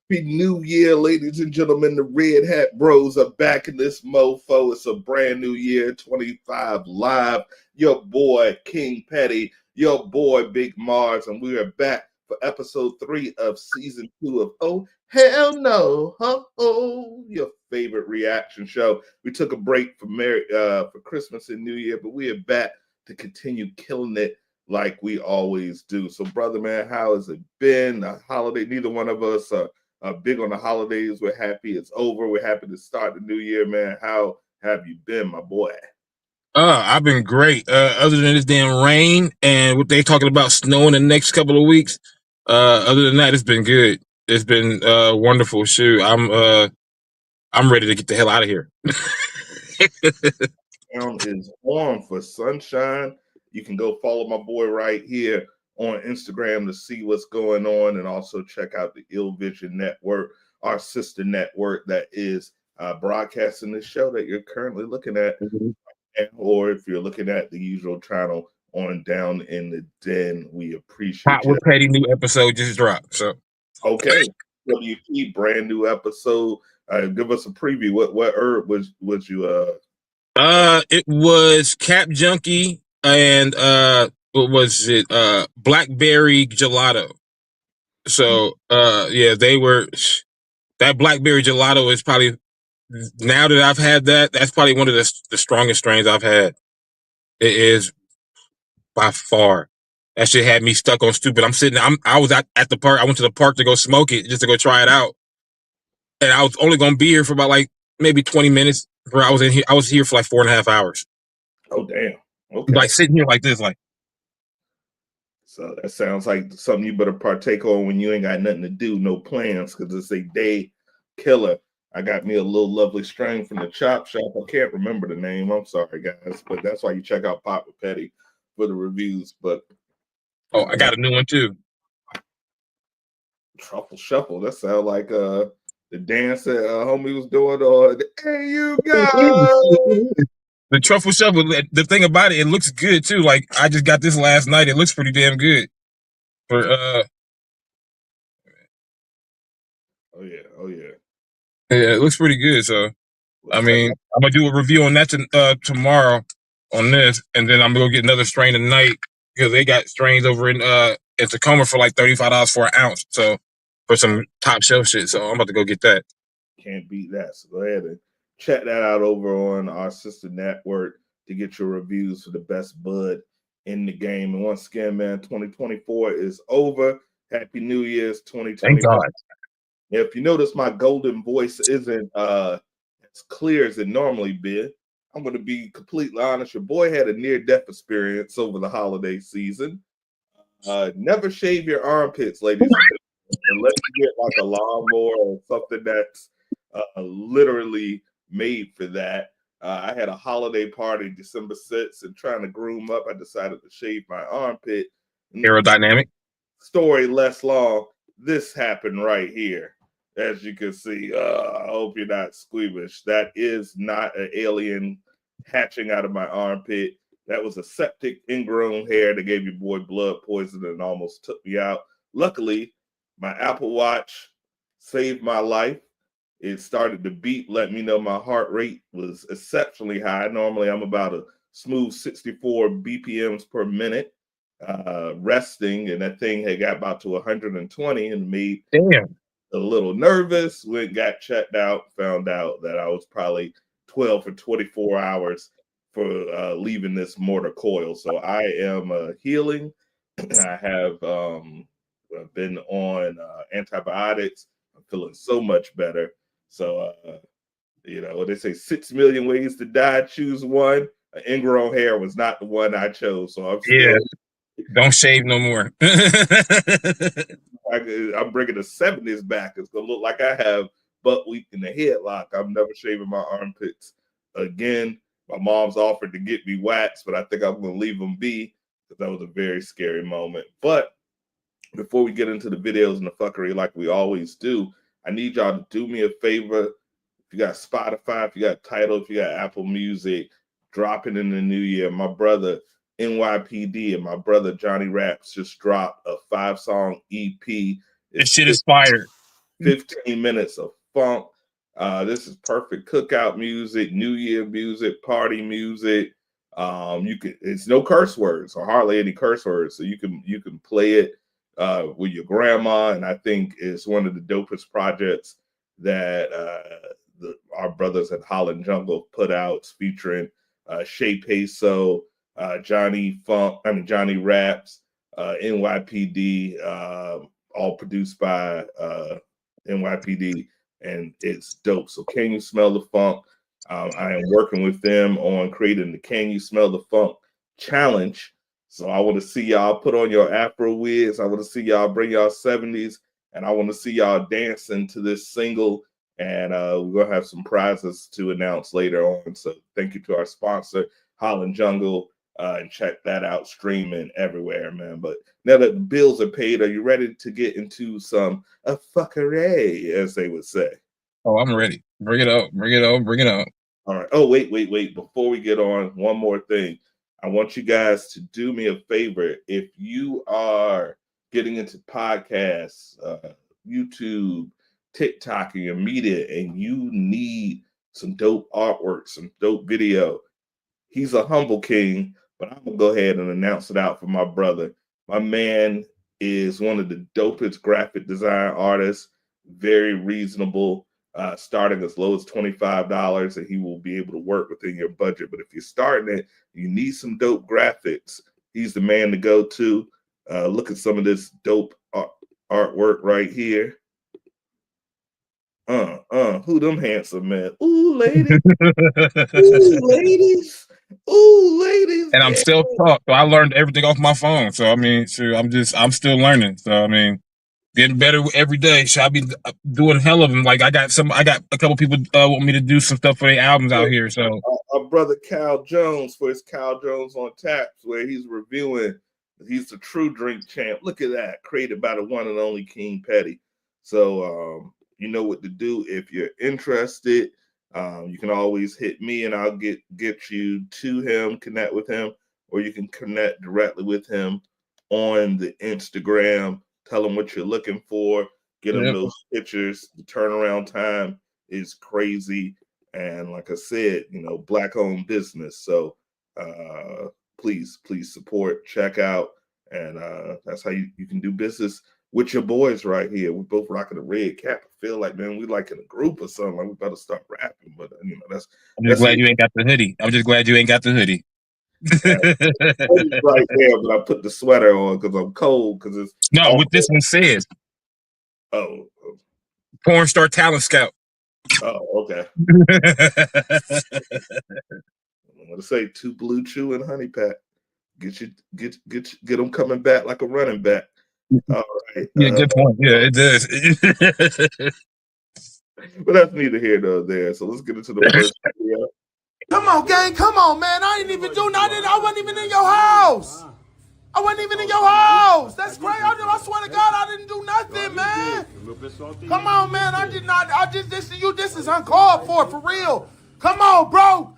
Happy New Year, ladies and gentlemen. The Red Hat Bros are back in this mofo. It's a brand new year, 25 live. Your boy, King Petty, your boy, Big Mars, and we are back for episode 3 of season 2 of Oh, Hell No, oh, your favorite reaction show. We took a break for Christmas and New Year, but we are back to continue killing it like we always do. So, brother, man, how has it been? A holiday, neither one of us big on the holidays. We're happy it's over. We're happy to start the new year, man. How have you been, my boy? I've been great. Other than this damn rain and what they talking about snow in the next couple of weeks. Other than that, it's been good. It's been wonderful. Shoot, I'm ready to get the hell out of here. Town is on for sunshine. You can go follow my boy right here on Instagram to see what's going on, and also check out the Ill Vision Network, our sister network that is broadcasting this show that you're currently looking at. Or if you're looking at the usual channel on Down in the Den, we appreciate Hot with Petty new episode just dropped. So okay, WP brand new episode. Give us a preview. What herb was you? It was Cap Junkie and what was it? Blackberry gelato. So yeah, they were. That blackberry gelato is probably, now that I've had that, that's probably one of the strongest strains I've had. It is by far. That shit had me stuck on stupid. I was at the park. I went to the park to go smoke it, just to go try it out. And I was only going to be here for about like maybe 20 minutes. Where I was here for like 4.5 hours. Oh, damn. Okay. Like sitting here like this, like. So that sounds like something you better partake on when you ain't got nothing to do, no plans, because it's a day killer. I got me a little lovely strain from the Chop Shop. I can't remember the name. I'm sorry, guys, but that's why you check out Pop with Petty for the reviews. But I got a new one too. Truffle Shuffle. That sounds like the dance that homie was doing. Or hey, you go. The Truffle Shuffle. The thing about it looks good too. Like I just got this last night. It looks pretty damn good. For Oh yeah. Yeah, it looks pretty good. So, I mean, I'm gonna do a review on that tomorrow on this, and then I'm gonna go get another strain tonight because they got strains over in Tacoma for like $35 for an ounce. So, for some top shelf shit. So I'm about to go get that. Can't beat that. So go ahead and check that out over on our sister network to get your reviews for the best bud in the game. And once again, man, 2024 is over. Happy New Year's 2025. Thank God. If you notice, my golden voice isn't as clear as it normally be. I'm going to be completely honest. Your boy had a near-death experience over the holiday season. Never shave your armpits, ladies and gentlemen, unless you get like a lawnmower or something that's literally made for that. I had a holiday party December 6th, and trying to groom up, I decided to shave my armpit. Aerodynamic. Story less long. This happened right here. As you can see, I hope you're not squeamish. That is not an alien hatching out of my armpit. That was a septic ingrown hair that gave your boy blood poison and almost took me out. Luckily, my Apple Watch saved my life. It started to beat, let me know my heart rate was exceptionally high. Normally, I'm about a smooth 64 BPMs per minute resting, and that thing had got about to 120 and made a little nervous. When got checked out, found out that I was probably 12 or 24 hours for leaving this mortar coil. So I am healing. I have been on antibiotics. I'm feeling so much better. So, they say 6 million ways to die, choose one. Ingrown hair was not the one I chose. So I'm still. Don't shave no more. I'm bringing the 70s back. It's going to look like I have butt weak in the headlock. I'm never shaving my armpits again. My mom's offered to get me waxed, but I think I'm going to leave them be because that was a very scary moment. But before we get into the videos and the fuckery like we always do, I need y'all to do me a favor. If you got Spotify, if you got Tidal, if you got Apple Music, drop it in the new year. My brother NYPD and my brother Johnny Raps just dropped a 5-song EP. This shit is fire. 15 minutes of funk. This is perfect cookout music, New Year music, party music. It's no curse words or hardly any curse words, so you can play it with your grandma, and I think it's one of the dopest projects that our brothers at Holland Jungle put out, featuring Shay Peso, Johnny Raps, NYPD, all produced by NYPD, and it's dope. So Can You Smell the Funk? I am working with them on creating the Can You Smell the Funk challenge. So I want to see y'all put on your Afro wigs. I want to see y'all bring y'all 70s, and I want to see y'all dancing to this single. And we're going to have some prizes to announce later on. So thank you to our sponsor, Holland Jungle, and check that out streaming everywhere, man. But now that the bills are paid, are you ready to get into some fuckery, as they would say? Oh, I'm ready. Bring it up. Bring it up. Bring it up. All right. Oh, wait. Before we get on, one more thing. I want you guys to do me a favor. If you are getting into podcasts, YouTube, TikTok, and your media, and you need some dope artwork, some dope video, he's a humble king, but I'm going to go ahead and announce it out for my brother. My man is one of the dopest graphic design artists, very reasonable, starting as low as $25, and he will be able to work within your budget. But if you're starting it, you need some dope graphics, he's the man to go to. Look at some of this dope artwork right here. Who them handsome men? Ooh, ladies. Ooh, ladies. Ooh, ladies. And I'm still taught, so I learned everything off my phone. So I mean, I'm still learning. So I mean, getting better every day. Should I be doing hell of them? Like I got a couple people want me to do some stuff for their albums out here. So our brother Cal Jones for his Cal Jones on Taps, where he's reviewing. He's the true drink champ. Look at that, created by the one and only King Petty. So you know what to do if you're interested. You can always hit me, and I'll get you to him, connect with him, or you can connect directly with him on the Instagram. Tell him what you're looking for. Get him those pictures. The turnaround time is crazy, and like I said, Black-owned business. So please support, check out, and that's how you can do business with your boys right here. We're both rocking a red cap. I feel like, man, we like in a group or something. Like we better start rapping. But that's. I'm just glad you ain't got the hoodie. I'm just glad you ain't got the hoodie. Right there, but I put the sweater on because I'm cold. Because it's what this one says. Oh, Porn star talent scout. Oh, okay. I'm gonna say 2 Blue Chew and Honey Pack. Get them coming back like a running back. All right. Yeah, good point. Yeah, it does. But that's neither here nor there. So let's get into the first video. Come on, gang. Come on, man. I didn't even do nothing. I wasn't even in your house. I wasn't even in your house. That's crazy. I swear to God, I didn't do nothing, man. Come on, man. I did not. This is uncalled for real. Come on, bro.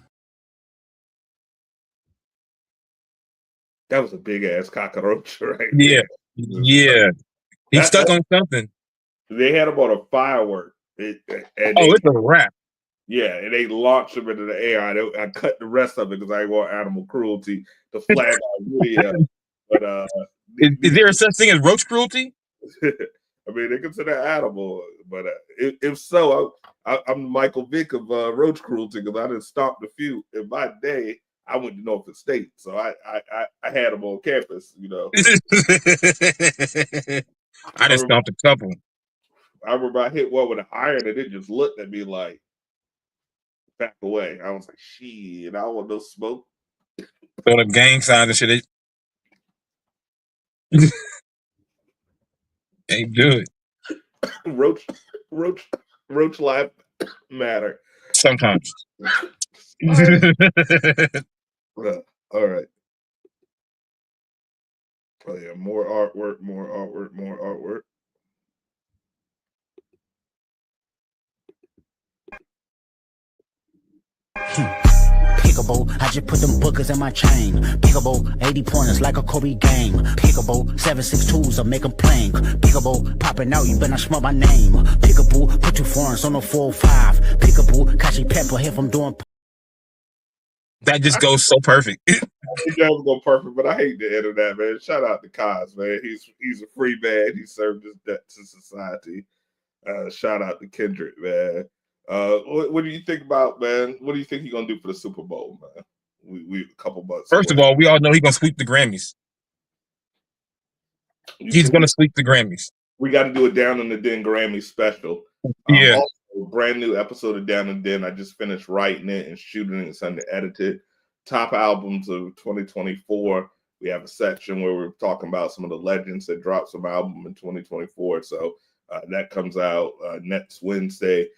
That was a big ass cockroach right there. Yeah. He's stuck on something. They had him on a firework. It's a wrap. Yeah, and they launched him into the air. I cut the rest of it because I want animal cruelty to flag out video. But is there a such thing as roach cruelty? I mean, they consider animal, but if so, I'm Michael Vick of roach cruelty because I done stopped a few in my day. I went to Norfolk State, so I had them on campus. I just stopped a couple. I remember I hit one with an iron, and it just looked at me like, back away. I was like, shit, I don't want no smoke. Throw the gang signs and shit. Ain't do it. Roach life matter. Sometimes. All right. Oh yeah, more artwork. Pickable, I just put them bookers in my chain. Pickable, 80 pointers like a Kobe game. Pickable, 7.62s will make them plain. Pickable, popping out, you better not smell my name. Pickable, put 2 foreigns on the 405. Pickable, Kashi Pepper if I'm doing. That just goes so perfect. It does go perfect, but I hate the internet, man. Shout out to Kaz, man. He's a free man. He served his debt to society. Shout out to Kendrick, man. What do you think about, man? What do you think he's gonna do for the Super Bowl, man? We a couple months. First of all, we all know he's gonna sweep the Grammys. He's gonna sweep the Grammys. We got to do a Down in the Den Grammy special. Yeah. Also, a brand new episode of Down in the Den. I just finished writing it and shooting it. It's under edited. Top albums of 2024. We have a section where we're talking about some of the legends that dropped some album in 2024. So that comes out next Wednesday.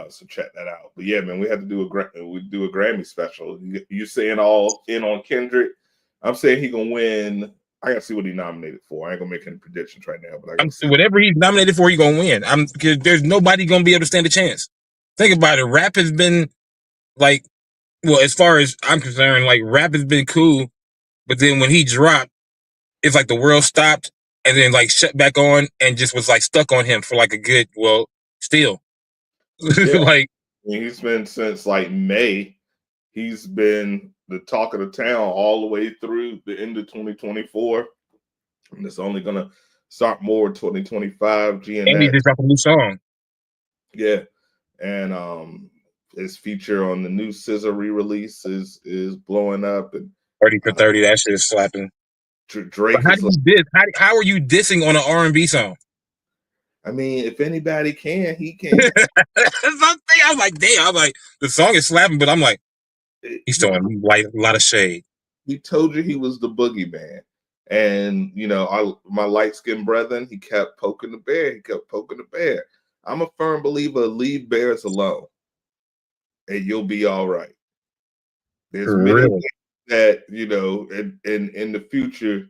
So check that out. But yeah, man, we have to do a Grammy special. You saying all in on Kendrick? I'm saying he gonna win. I gotta see what he nominated for. I ain't gonna make any predictions right now, but whatever he's nominated for, he gonna win. Because there's nobody gonna be able to stand a chance. Think about it. Rap has been like, well, as far as I'm concerned, like rap has been cool, but then when he dropped, it's like the world stopped and then like shut back on and just was like stuck on him for like a good, well, still. Yeah. Like he's been since like May. He's been the talk of the town all the way through the end of 2024, and it's only gonna start more in 2025. GNX. And he just dropped a new song. Yeah, and his feature on the new SZA re-release is blowing up. And 30 for 30, that shit is slapping. Drake. How are you dissing on an R&B song? I mean, if anybody can, he can. I'm like, damn. I'm like, the song is slapping, but I'm like, he's throwing like a lot of shade. He told you he was the boogeyman. And, you know, my light-skinned brethren, he kept poking the bear. I'm a firm believer, leave bears alone, and you'll be all right. There's many things that, you know, in the future,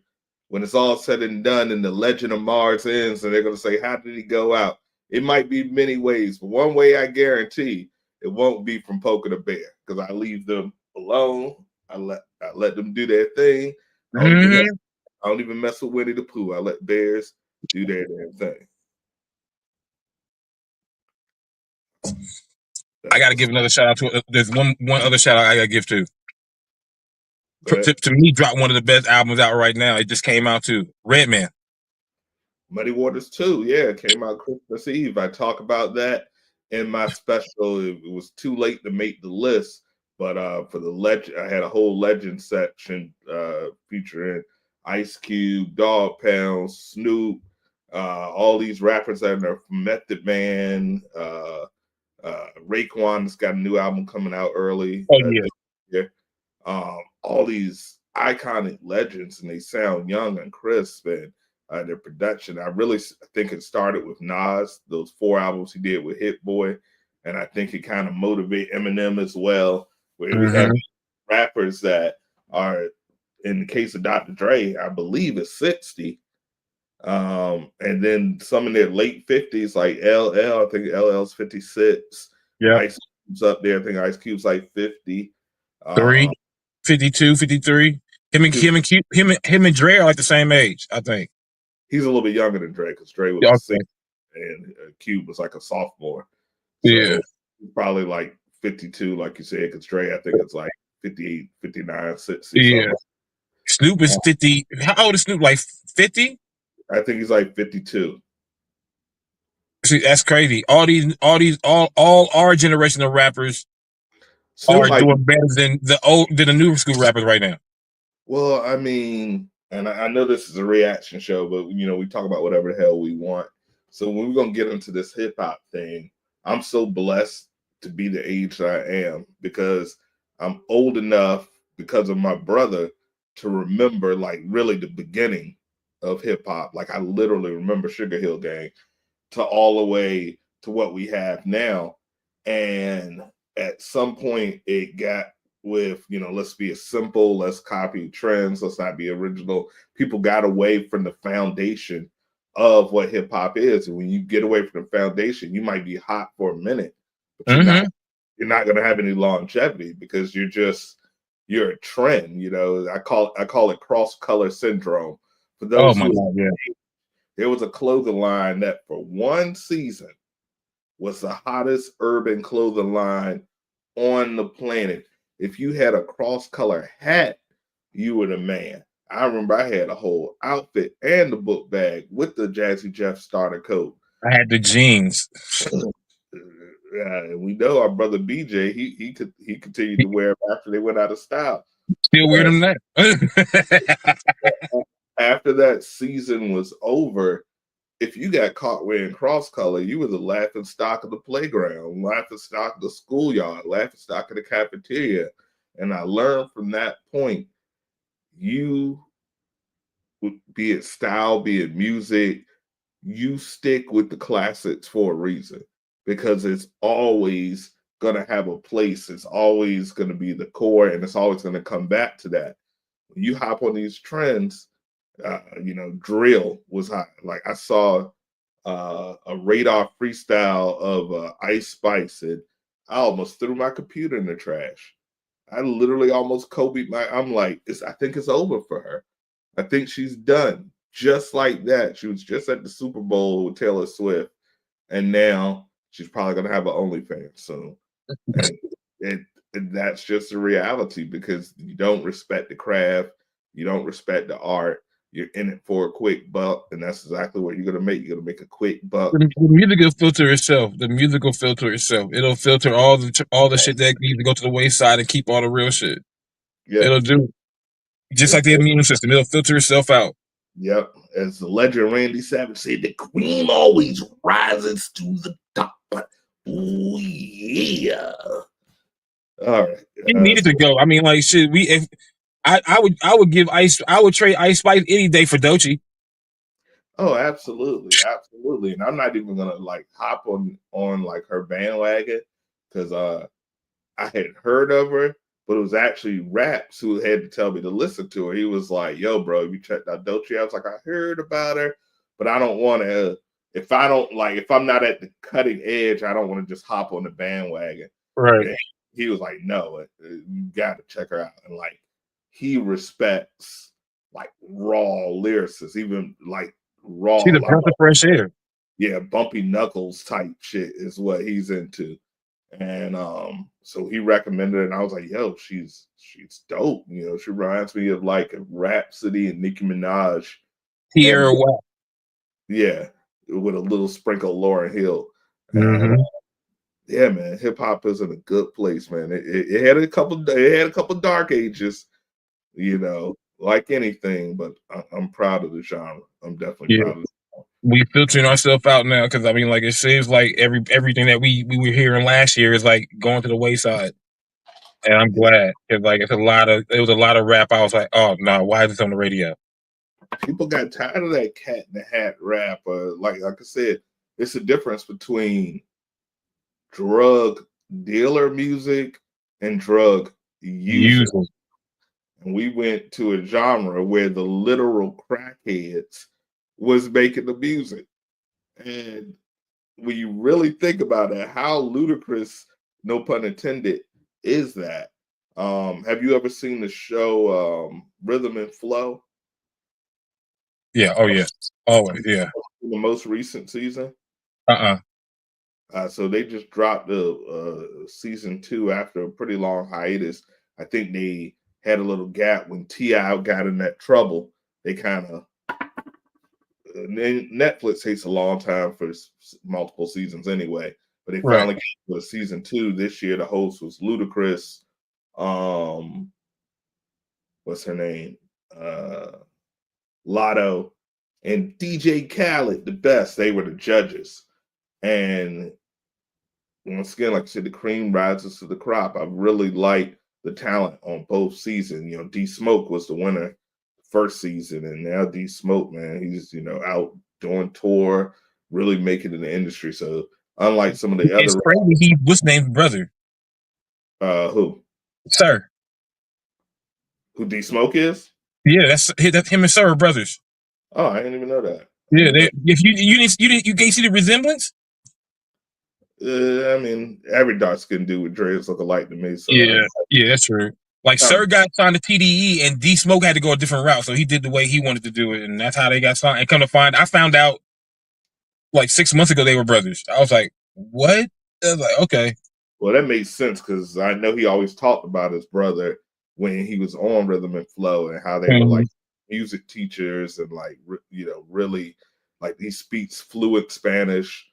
when it's all said and done and the legend of Mars ends, and they're going to say, how did he go out? It might be many ways, but one way I guarantee it won't be from poking a bear, because I leave them alone. I let them do their thing. I don't even mess with Winnie the Pooh. I let bears do their damn thing. I got to give another shout out to. There's one other shout out I got to give to. To me, drop one of the best albums out right now. It just came out too. Redman. Muddy Waters 2, yeah, it came out Christmas Eve. I talk about that in my special. It was too late to make the list, but for the legend, I had a whole legend section featuring Ice Cube, Dogg Pound, Snoop, all these rappers that are Method Man, Raekwon's got a new album coming out early. Oh yeah. All these iconic legends, and they sound young and crisp, and their production. I really think it started with Nas, those 4 albums he did with Hit Boy, and I think it kind of motivated Eminem as well, where we have rappers that are, in the case of Dr. Dre, I believe is 60, and then some in their late 50s, like LL. I think LL's 56. Yeah, Ice Cube's up there. I think Ice Cube's like 50. 52, 53. Him and Dre are like the same age, I think. He's a little bit younger than Dre, because Dre was a senior and Cube was like a sophomore. So yeah, probably like 52, like you said, because Dre, I think it's like 58, 59, 60. Yeah. Something. Snoop is 50. How old is Snoop? Like 50? I think he's like 52. See, that's crazy. All our generation of rappers are doing better than the newer school rappers right now. Well, I mean, and I know this is a reaction show, but you know, we talk about whatever the hell we want. So when we're gonna get into this hip hop thing, I'm so blessed to be the age that I am, because I'm old enough, because of my brother, to remember like really the beginning of hip hop. Like I literally remember Sugar Hill Gang to all the way to what we have now. And at some point it got with, you know, let's be simple, let's copy trends, let's not be original. People got away from the foundation of what hip hop is. And when you get away from the foundation, you might be hot for a minute, but you're not going to have any longevity because you're a trend. You know, I call it cross color syndrome. For those my God, yeah. there was a clothing line that for one season was the hottest urban clothing line on the planet. If you had a cross color hat, you were the man. I remember I had a whole outfit and the book bag with the Jazzy Jeff starter coat. I had the jeans. We know our brother BJ. He continued to wear them after they went out of style. Still wear them now. After that season was over, if you got caught wearing cross color, you were the laughing stock of the playground, laughing stock of the schoolyard, laughing stock of the cafeteria. And I learned from that point, you, be it style, be it music, you stick with the classics for a reason, because it's always going to have a place. It's always going to be the core, and it's always going to come back to that. When you hop on these trends, drill was hot. Like I saw a radar freestyle of Ice Spice, and I almost threw my computer in the trash. I literally almost Kobe. I'm like, I think it's over for her. I think she's done. Just like that. She was just at the Super Bowl with Taylor Swift, and now she's probably going to have an OnlyFans soon. And that's just the reality, because you don't respect the craft. You don't respect the art. You're in it for a quick buck, and that's exactly what you're going to make. You're going to make a quick buck. The music will filter itself. The music will filter itself. It'll filter all the shit that needs to go to the wayside and keep all the real shit. Yeah. It'll do. Just like the immune system. It'll filter itself out. Yep. As the legend Randy Savage said, the cream always rises to the top. Ooh, yeah. All right. He needed to go. I mean, like, shit, I would trade Ice Spice any day for Doechii. Oh, absolutely. Absolutely. And I'm not even gonna like hop on like her bandwagon, because I had heard of her, but it was actually Raps who had to tell me to listen to her. He was like, yo, bro, you checked out Doechii? I was like, I heard about her, but I don't want to, if I'm not at the cutting edge, I don't want to just hop on the bandwagon. Right. And he was like, no, you got to check her out. And like, he respects like raw lyricists, even like raw. She's a breath of fresh air. Yeah, bumpy knuckles type shit is what he's into. And so he recommended it, and I was like, yo, she's dope. You know, she reminds me of like Rhapsody and Nicki Minaj. Tierra Whack. Yeah, with a little sprinkle of Lauryn Hill. Mm-hmm. And, yeah, man, hip hop is in a good place, man. It had a couple dark ages, you know, like anything, but I'm proud of the genre. I'm definitely proud of it. We filtering ourselves out now, because I mean, like, it seems like everything that we were hearing last year is like going to the wayside, and I'm glad, because like it was a lot of rap. I was like, oh no, why is this on the radio? People got tired of that cat in the hat rap. Like I said, it's a difference between drug dealer music and drug user. And we went to a genre where the literal crackheads was making the music. And when you really think about it, how ludicrous, no pun intended, is that? Have you ever seen the show Rhythm and Flow? Yeah. Oh yeah. Always. Yeah. The most recent season. So they just dropped the season 2 after a pretty long hiatus. I think they had a little gap when T.I. got in that trouble. They kind of Netflix takes a long time for multiple seasons anyway, but they finally came to season 2 this year. The host was Ludacris. What's her name? Lotto and DJ Khaled, the best. They were the judges. And once again, like I said, the cream rises to the crop. I really like the talent on both seasons. You know, D Smoke was the winner first season, and now D Smoke, man, he's, you know, out doing tour, really making it in the industry. So unlike some of the other, he was named brother. Who? Sir. Who D Smoke is? Yeah, that's him and Sir are brothers. Oh, I didn't even know that. Yeah, if you can't see the resemblance. I mean, every dark skinned dude with dreads look alike to me. So yeah, that's true. Like Sir got signed to TDE, and D Smoke had to go a different route, so he did the way he wanted to do it, and that's how they got signed. And come to find, I found out like 6 months ago they were brothers. I was like, what? I was like, okay. Well, that makes sense because I know he always talked about his brother when he was on Rhythm and Flow and how they were like music teachers and like really like he speaks fluent Spanish.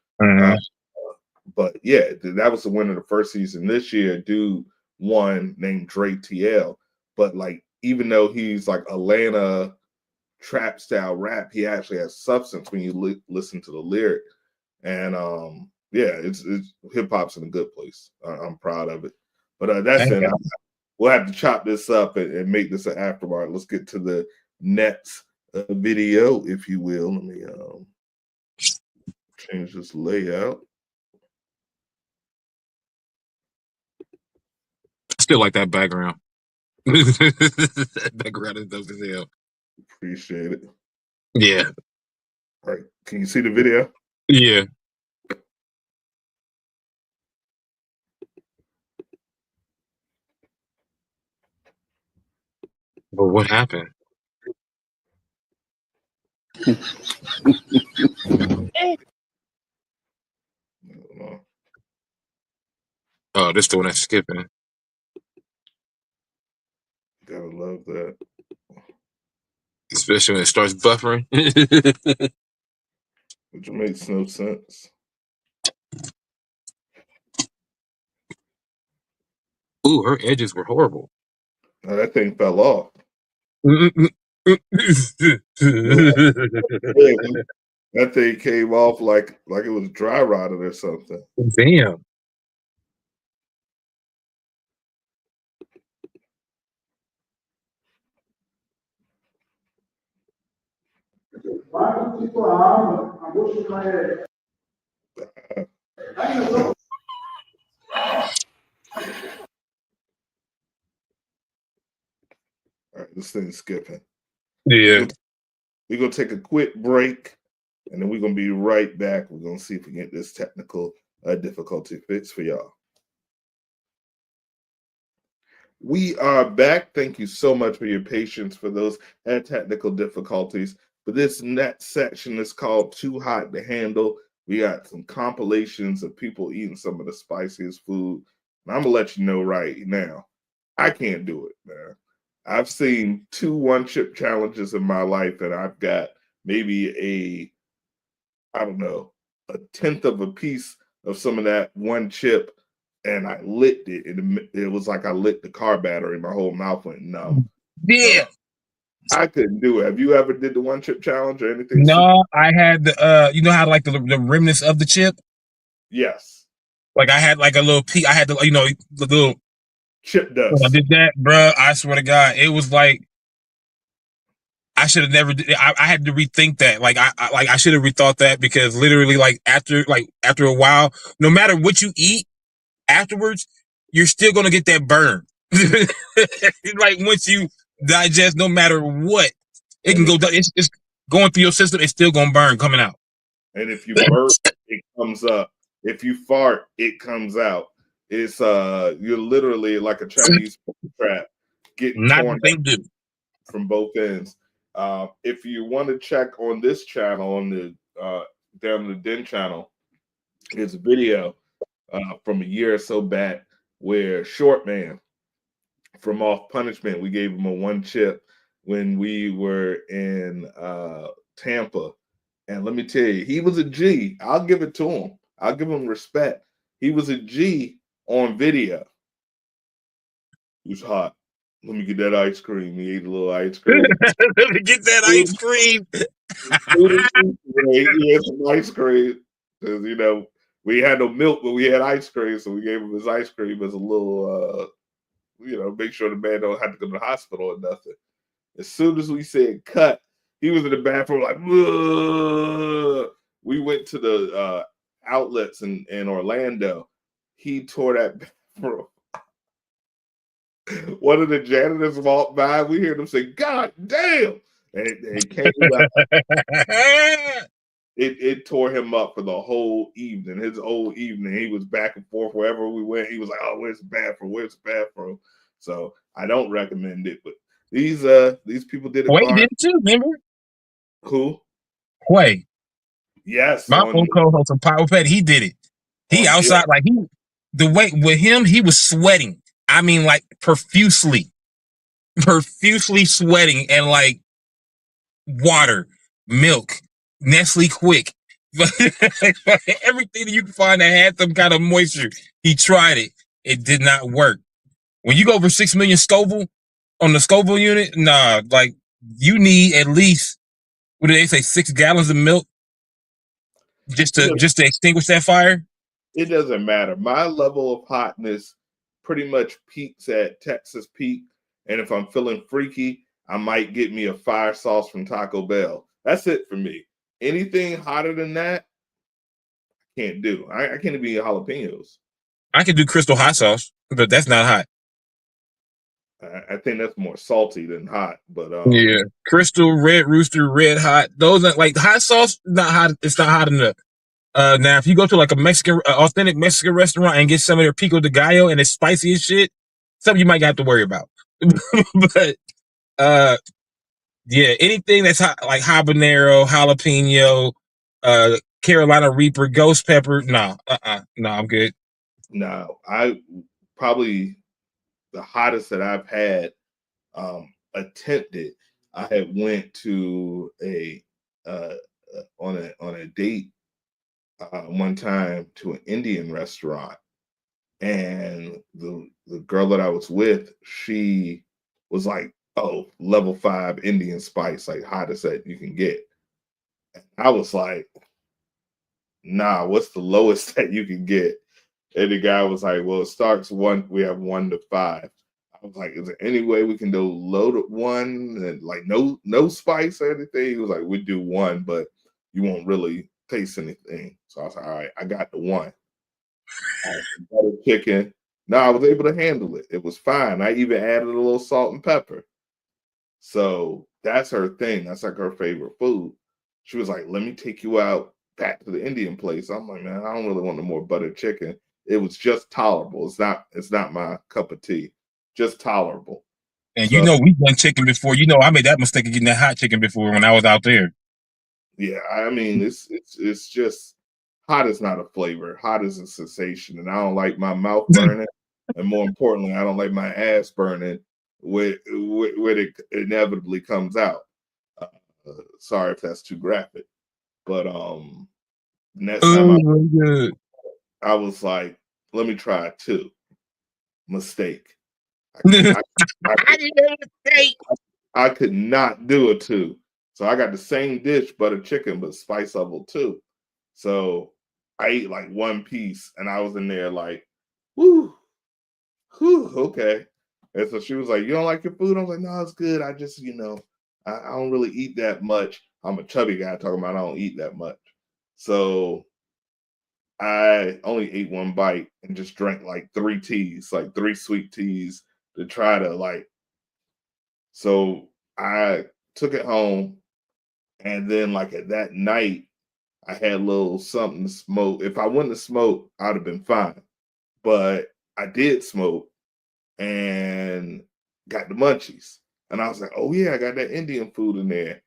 But yeah, that was the winner of the first season. This year, dude won named Dre TL. But like, even though he's like Atlanta trap style rap, he actually has substance when you listen to the lyric. And yeah, it's hip hop's in a good place. I'm proud of it. But that's it. We'll have to chop this up and make this an afterward. Let's get to the next video, if you will. Let me change this layout. Still like that background. That background is dope as hell. Appreciate it. Yeah. All right. Can you see the video? Yeah. But what happened? Oh, this the one that's skipping. Gotta love that. Especially when it starts buffering. Which makes no sense. Ooh, her edges were horrible. Oh, that thing fell off. That thing came off like it was dry rotted or something. Damn. All right, this thing's skipping. Yeah. We're going to take a quick break, and then we're going to be right back. We're going to see if we can get this technical difficulty fixed for y'all. We are back. Thank you so much for your patience for those technical difficulties. But this next section is called Too Hot to Handle. We got some compilations of people eating some of the spiciest food. And I'm going to let you know right now, I can't do it, man. I've seen 2 one-chip challenges in my life, and I've got maybe a 10th of a piece of some of that one chip, and I licked it, and it was like I licked the car battery. My whole mouth went numb. Yeah. I couldn't do it. Have you ever did the one-chip challenge or anything? No, I had the you know how like the remnants of the chip? Yes. Like I had like a little I had the the little chip dust. I did that, bro. I swear to God, it was like I should have never. I had to rethink that. Like I should have rethought that because literally, like after a while, no matter what you eat afterwards, you're still gonna get that burn. Like once you digest, no matter what, it can go. It's going through your system. It's still gonna burn coming out. And if you burp, it comes up. If you fart, it comes out. It's you're literally like a Chinese trap getting torn from both ends. If you want to check on this channel, on the Down the Den channel, it's a video from a year or so back where Short Man from Off Punishment, we gave him a one chip when we were in Tampa. And let me tell you, he was a G. I'll give it to him. I'll give him respect. He was a G on video. It was hot. Let me get that ice cream. He ate a little ice cream. Let me get that ice cream. He had some ice cream. Because, we had no milk, but we had ice cream. So we gave him his ice cream as a little, make sure the man don't have to go to the hospital or nothing. As soon as we said cut, he was in the bathroom like, ugh. We went to the outlets in Orlando. He tore that bathroom. One of the janitors walked by. We heard him say, "God damn!" And it came out. it tore him up for the whole evening. His whole evening, he was back and forth wherever we went. He was like, "Oh, where's the bathroom? Where's the bathroom?" So I don't recommend it. But these people did it. Quay did it too. Remember? Who? Quay. Yes, My old co-host on Power Pet, he did it. He outside like the way with him, he was sweating. I mean, like profusely sweating, and like water, milk, Nestle Quick, everything that you can find that had some kind of moisture. He tried it. It did not work. When you go over 6 million Scoville on the Scoville unit, nah, like you need at least, what do they say, 6 gallons of milk just to extinguish that fire. It doesn't matter. My level of hotness pretty much peaks at Texas peak, and if I'm feeling freaky, I might get me a fire sauce from Taco Bell. That's it for me. Anything hotter than that, I can't do. I can't even eat jalapenos. I can do Crystal hot sauce, but that's not hot. I think that's more salty than hot. But yeah, Crystal, Red Rooster, Red Hot. Those are like hot sauce. Not hot. It's not hot enough. Now, if you go to like a Mexican, authentic Mexican restaurant and get some of their pico de gallo and it's spicy as shit, something you might have to worry about. But yeah, anything that's hot, like habanero, jalapeno, Carolina Reaper, ghost pepper, no, I'm good. No, I probably the hottest that I've had attempted. I had went to a on a date one time to an Indian restaurant, and the girl that I was with, she was like, "Oh, level 5 Indian spice, like hottest that you can get." And I was like, "Nah, what's the lowest that you can get?" And the guy was like, "Well, it starts 1. We have 1 to 5." I was like, "Is there any way we can do loaded 1 and like no spice or anything?" He was like, "We do 1, but you won't really taste anything." So I was like, "All right, I got the 1." Butter chicken. No, I was able to handle it. It was fine. I even added a little salt and pepper. So that's her thing. That's like her favorite food. She was like, "Let me take you out back to the Indian place." I'm like, "Man, I don't really want no more butter chicken." It was just tolerable. It's not my cup of tea. Just tolerable. And so, we've done chicken before. I made that mistake of getting that hot chicken before when I was out there. Yeah, I mean, it's just hot is not a flavor. Hot is a sensation, and I don't like my mouth burning, and more importantly, I don't like my ass burning when it inevitably comes out. Sorry if that's too graphic, but next time I was like, "Let me try it too." Mistake. I could not do it too. So I got the same dish, butter chicken, but spice level 2. So I ate like 1 piece, and I was in there like, whoo, okay. And so she was like, "You don't like your food?" I was like, "No, it's good. I just, I don't really eat that much. I'm a chubby guy talking about I don't eat that much." So I only ate 1 bite and just drank like 3 teas, like 3 sweet teas to try to like. So I took it home, and then like at that night, I had a little something to smoke. If I wouldn't have smoked, I'd have been fine. But I did smoke and got the munchies. And I was like, "Oh yeah, I got that Indian food in there."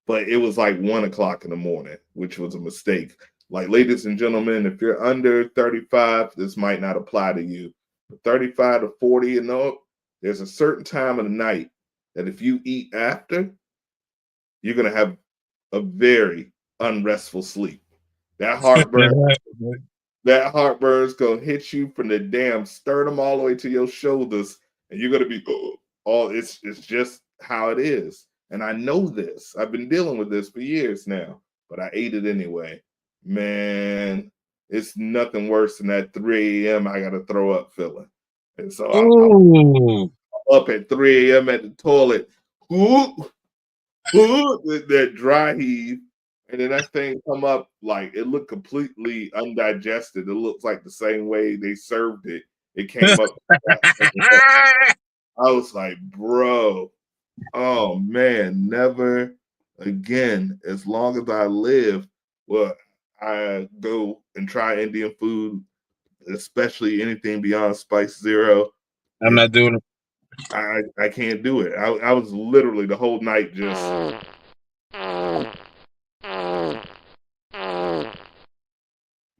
But it was like 1 o'clock in the morning, which was a mistake. Like, ladies and gentlemen, if you're under 35, this might not apply to you. But 35 to 40 and up, there's a certain time of the night that if you eat after, you're going to have a very unrestful sleep. That heartburn's going to hit you from the damn sternum all the way to your shoulders, and you're going to be, it's just how it is. And I know this. I've been dealing with this for years now, but I ate it anyway. Man, it's nothing worse than that 3 a.m. I got to throw up feeling. And so I'm up at 3 a.m. at the toilet, that dry heave, and then that thing come up like it looked completely undigested. It looks like the same way they served it. It came up. I was like, bro, oh man, never again. As long as I live, Well, I go and try Indian food, especially anything beyond Spice Zero. I'm not doing it. I can't do it. I was literally the whole night just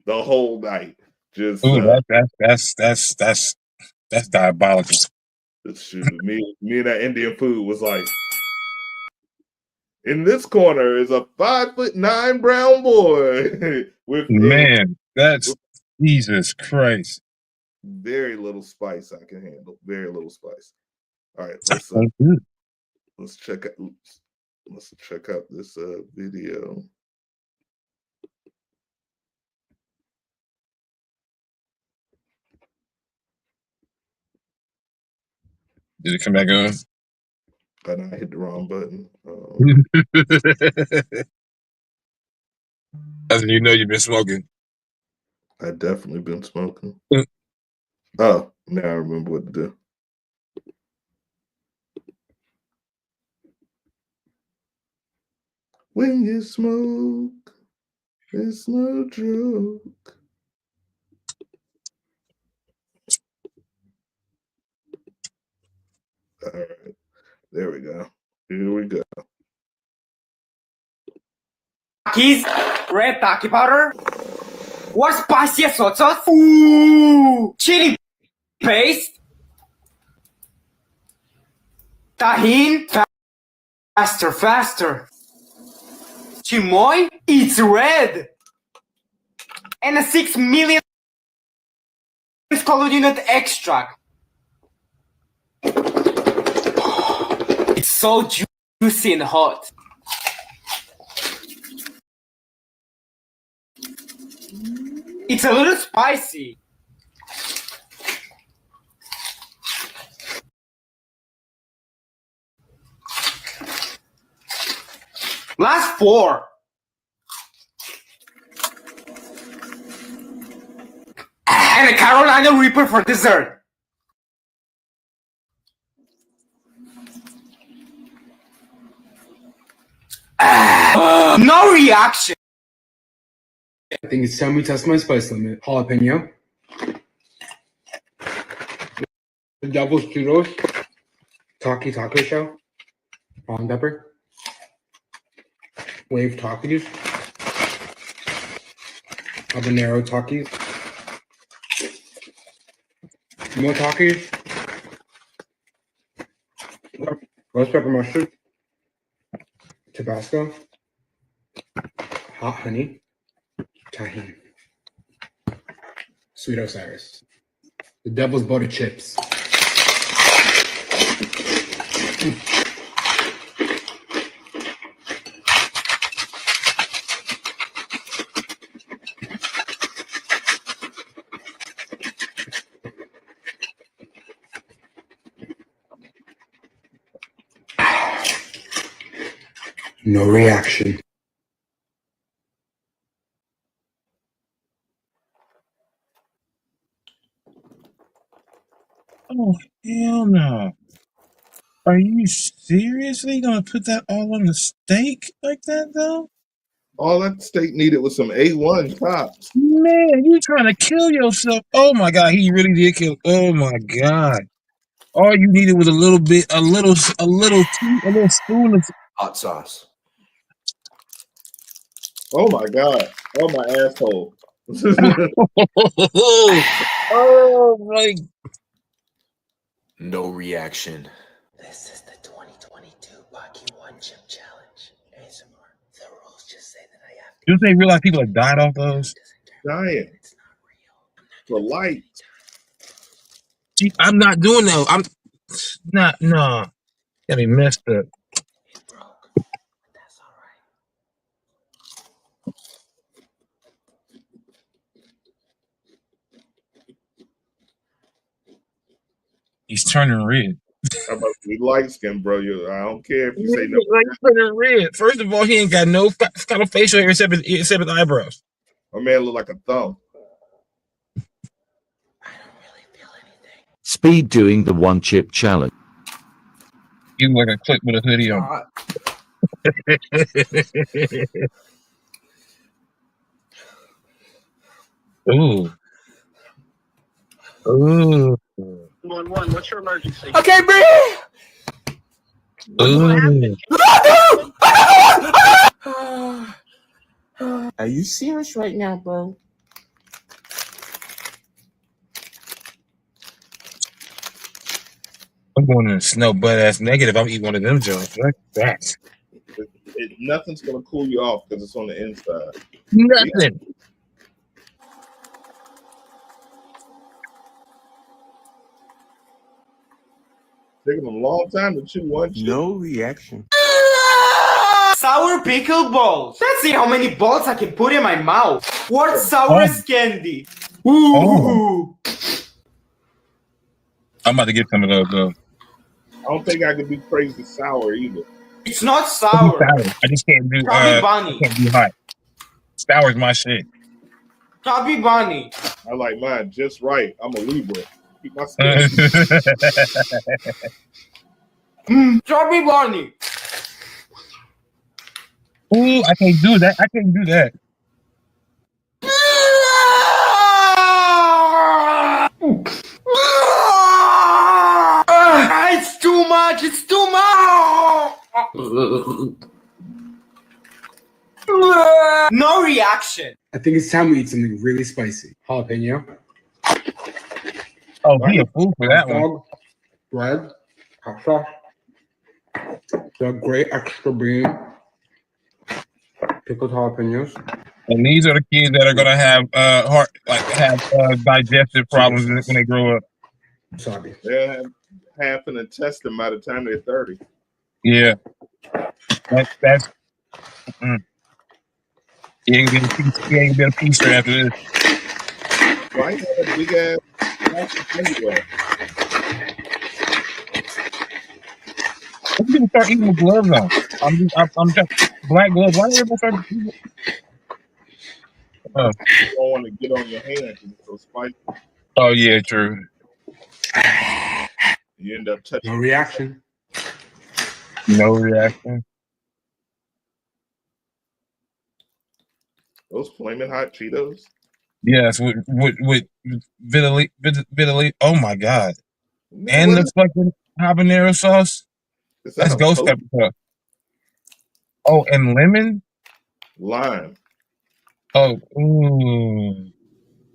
the whole night just Ooh, that's diabolical. shoot, me and that Indian food was like, in this corner is a 5'9" brown boy with Man, that's Jesus Christ. very little spice I can handle. Very little spice. All right, let's check out this video. Did it come back on? I hit the wrong button. As you know, you've been smoking. I definitely been smoking. Oh, now I remember what to do. When you smoke, it's no joke. All right, there we go. Here we go. Takis, red taki powder, or spicy hot sauce, ooh, chili paste, tahin, faster, chimoy, it's red, and a 6 million nut extract. It's so juicy and hot. It's a little spicy. Last 4. And a Carolina Reaper for dessert. No reaction. I think it's time we test my spice limit. Jalapeno. The Devil's Churros. Taco Shell. Lemon pepper. Wave Takis. Habanero Takis. More Takis. Roast pepper mustard. Tabasco. Hot honey. Tahin. Sweet Osiris. The Devil's Butter Chips. No reaction. Oh, hell no. Are you seriously gonna put that all on the steak like that, though? All that steak needed was some A1 tops. Man, you trying to kill yourself. Oh my God, he really did kill. Oh my God. All you needed was a little spoon of Hot sauce. Oh my God. Oh my asshole. oh my. No reaction. This is the 2022 Bucky One Chip Challenge. ASMR. The rules just say that I have to. Do they realize people have died off those? Dying. It's not real. For light. See, I'm not doing that. I'm not. No. Got me messed up. It broke, but that's all right. He's turning red. How about you light skin, bro? I don't care if you say no. Like turning red. First of all, he ain't got no kind of facial hair except his eyebrows. My man look like a thumb. I don't really feel anything. Speed doing the one chip challenge. You look like a clip with a hoodie on. Ooh. Ooh. 111, what's your emergency? I can't breathe. Ooh. Are you serious right now, bro? I'm going in the snow butt ass negative. I'm eating one of them joints. Like that. Nothing's gonna cool you off because it's on the inside. Nothing. Taking them a long time to chew one chip. No reaction. Sour pickle balls. Let's see how many balls I can put in my mouth. What's sourest candy? Ooh. Oh. I'm about to get some of those though. I don't think I can do crazy sour either. It's not sour. I just can't do Chubby bunny. I can't do hot. Sour's my shit. Chubby bunny. I like mine just right. I'm a Libra. Keep my skin. Chubby bunny. Ooh, I can't do that. I can't do that. It's too much. It's too much. No reaction. I think it's time we eat something really spicy. Jalapeno. Oh, be a fool for that one. Bread. Hot sauce. The great extra bean. Pickled jalapenos. And these are the kids that are gonna have digestive problems when they grow up. Sorry. They'll have half an intestine by the time they're 30. Yeah. That's you ain't gonna be a feaster after this. Why you got a big ass anyway? Let's people start eating with gloves on. I'm just black gloves. Why do everybody start eating? You don't want to get on your hands because it's so spicy. Oh yeah, true. You end up touching. No reaction. No reaction. Those flaming hot Cheetos. Yes, with Vitaly. Oh my god! And What the fucking habanero sauce. is that? That's ghost pepper sauce. Oh, and lemon. Lime. Oh, ooh.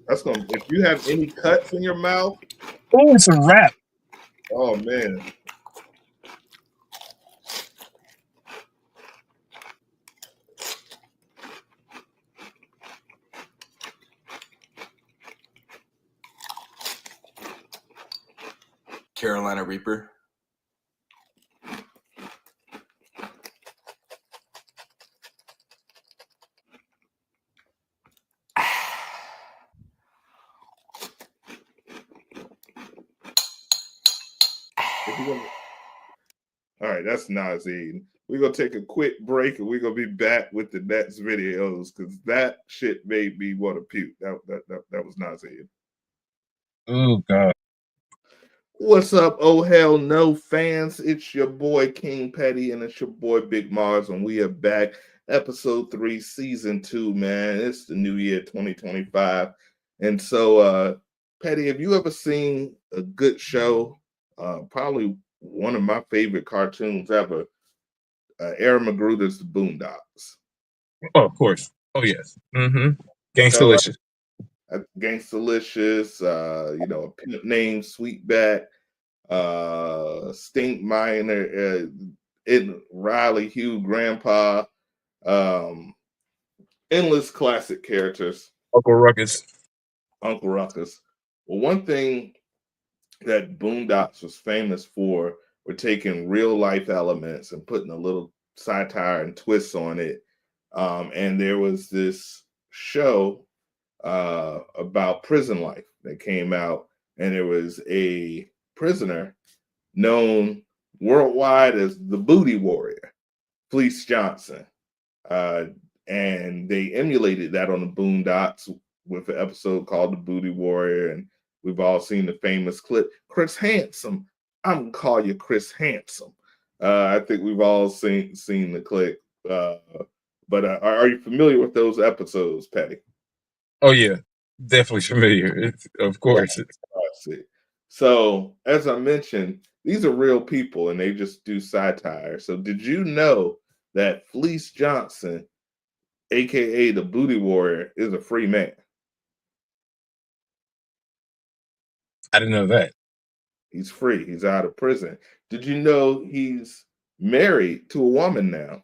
That's gonna. If you have any cuts in your mouth. Oh, it's a wrap. Oh man. Carolina Reaper. All right, that's nauseating. We're gonna take a quick break and we're gonna be back with the next videos because that shit made me want to puke. That was nauseating. Oh god. What's up, oh hell no fans? It's your boy King Petty and it's your boy Big Mars, and we are back. Episode 3, season 2, man. It's the new year 2025. And so Petty, have you ever seen a good show? Probably one of my favorite cartoons ever. Aaron McGruder's The Boondocks. Oh, of course. Oh yes. Mm-hmm. Gangstalicious. Gangstalicious, a pimp named Sweetback, Stink Minor, Riley, Hugh, Grandpa, endless classic characters. Uncle Ruckus. Well, one thing that Boondocks was famous for were taking real life elements and putting a little satire and twists on it. And there was this show about prison life that came out, and there was a prisoner known worldwide as the Booty Warrior, Fleece Johnson. And they emulated that on the Boondocks with an episode called The Booty Warrior, and we've all seen the famous clip, Chris Handsome. I'm gonna call you Chris Handsome. I think we've all seen the clip. But are you familiar with those episodes, Patty? Oh yeah. Definitely familiar, of course. Classic. So, as I mentioned, these are real people and they just do satire. So, did you know that Fleece Johnson, aka the Booty Warrior, is a free man? I didn't know that. He's free. He's out of prison. Did you know he's married to a woman now?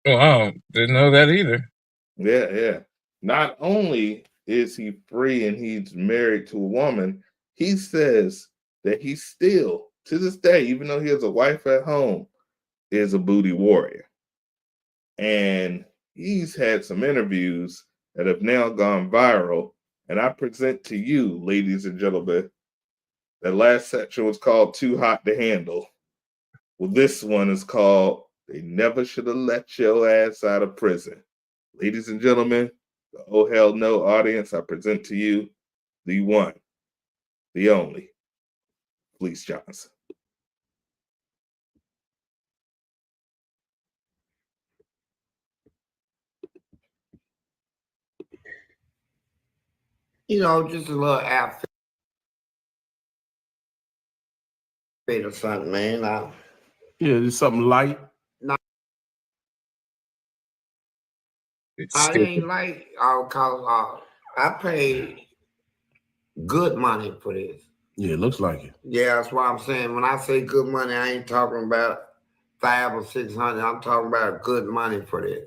Wow, didn't know that either. Yeah, yeah. Not only is he free and he's married to a woman, he says that he still, to this day, even though he has a wife at home, is a booty warrior. And he's had some interviews that have now gone viral. And I present to you, ladies and gentlemen, the last section was called Too Hot to Handle. Well, this one is called They Never Should Have Let Your Ass Out of Prison. Ladies and gentlemen, the Oh Hell No audience, I present to you the one, the only, Fleece Johnson. You know, just a little outfit or something, man. Yeah, just something light. I ain't like cause I paid good money for this. Yeah, it looks like it. Yeah, that's why I'm saying when I say good money, I ain't talking about $500 or $600. I'm talking about good money for this.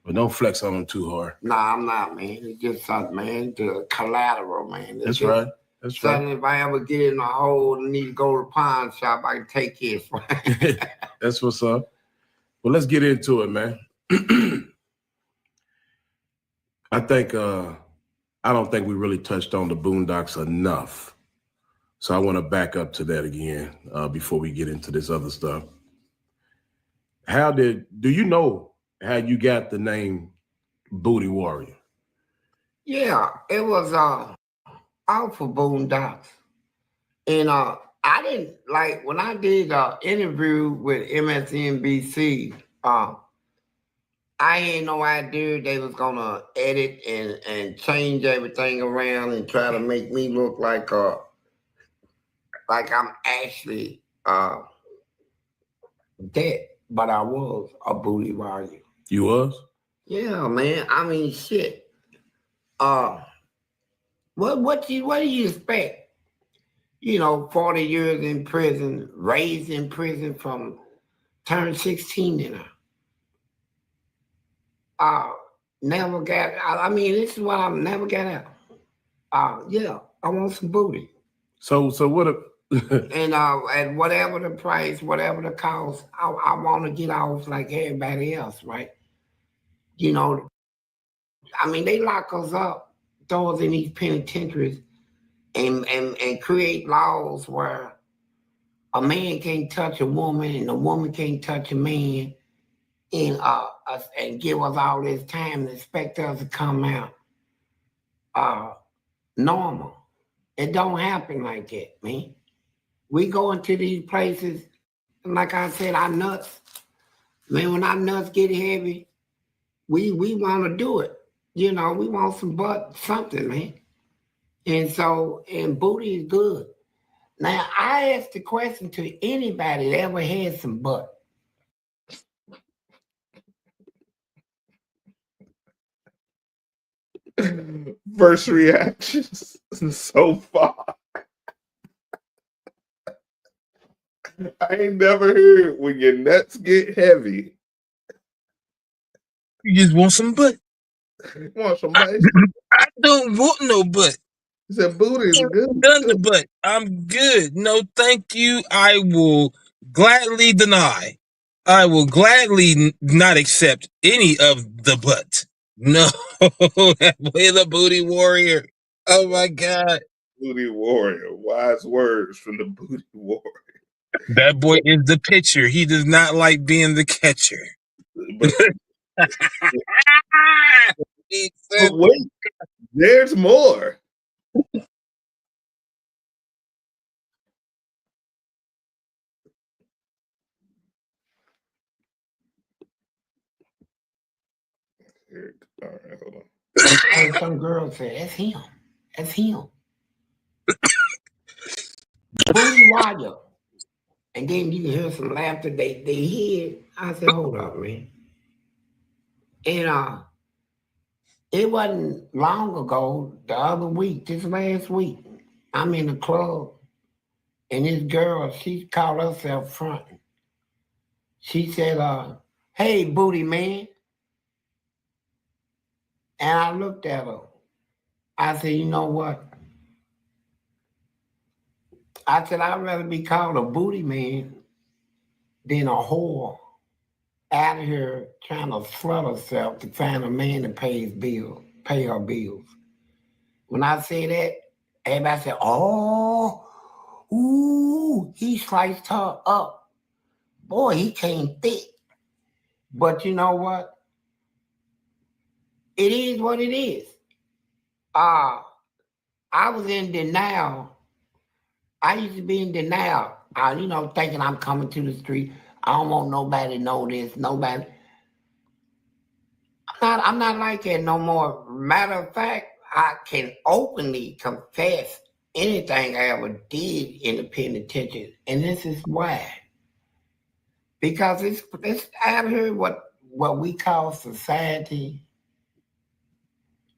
But don't flex on them too hard. Nah, I'm not, man. It's just something, man. The collateral, man. That's right. That's something right. If I ever get in a hole and need to go to the pawn shop, I can take his. That's what's up. Well, let's get into it, man. I don't think we really touched on the Boondocks enough. So I want to back up to that again before we get into this other stuff. Do you know how you got the name Booty Warrior? Yeah, it was out for Boondocks. And I didn't like when I did an interview with MSNBC, I had no idea they was gonna edit and change everything around and try to make me look like I'm actually dead, but I was a booty warrior. You was? Yeah, man. I mean, shit. What do you expect? 40 years in prison, raised in prison from turned 16 in never got out. I mean, this is what I never got out. Yeah, I want some booty. So what and at whatever the price, whatever the cost, I want to get off like everybody else, right? I mean, they lock us up, throw us in these penitentiaries and create laws where a man can't touch a woman and a woman can't touch a man and give us all this time and expect us to come out normal. It don't happen like that, man. We go into these places, and like I said, our nuts, man, when our nuts get heavy, we want to do it. We want some butt, something, man. And booty is good. Now, I asked the question to anybody that ever had some butt. First reactions so far. I ain't never heard when your nuts get heavy. You just want some butt. Want some butt? I don't want no butt. He said booty is good. Done the butt. I'm good. No, thank you. I will gladly deny. I will gladly not accept any of the butt. No, that boy the booty warrior. Oh my God. Booty warrior. Wise words from the booty warrior. That boy is the pitcher. He does not like being the catcher. But wait, there's more. All right, hold on. And some girl said, "That's him. That's him." Booty Wire. And then you hear some laughter. They hear. I said, "Hold up, man." And it wasn't long ago. The other week, this last week, I'm in the club, and this girl, she called herself fronting. She said, "Hey, booty man." And I looked at her. I said, "You know what?" I said, "I'd rather be called a booty man than a whore out here trying to slut herself to find a man to pay her bills." When I say that, everybody said, "Oh, ooh, he sliced her up. Boy, he came thick." But you know what? It is what it is. I was in denial. I used to be in denial. Thinking I'm coming to the street. I don't want nobody to know this. Nobody. I'm not like that no more. Matter of fact, I can openly confess anything I ever did in the penitentiary, and this is why. Because it's out here what we call society,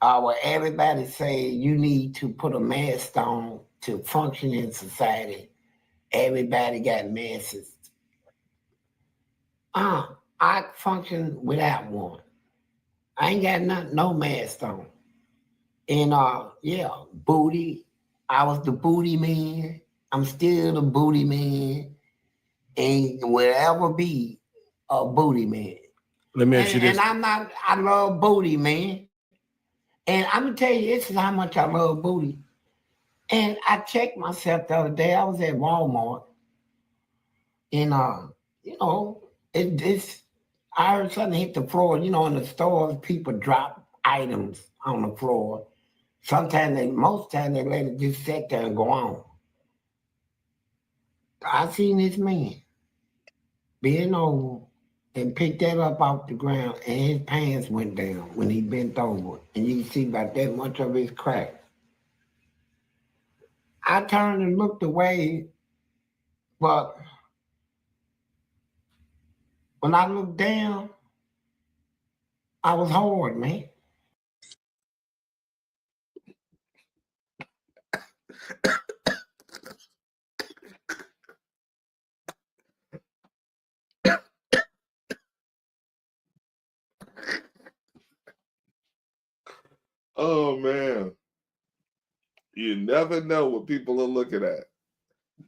where everybody say you need to put a mask on to function in society. Everybody got masks. I function without one. I ain't got no mask on. And booty. I was the booty man. I'm still the booty man. And will ever be a booty man. Let me ask you this. And I love booty, man. And I'm gonna tell you, this is how much I love booty. And I checked myself the other day. I was at Walmart. And I heard something hit the floor. In the stores, people drop items on the floor. Most times they let it just sit there and go on. I seen this man bend over and pick that up off the ground, and his pants went down when he bent over. And you can see about that much of his crack. I turned and looked away, but when I looked down, I was hard, man. Oh man, you never know what people are looking at.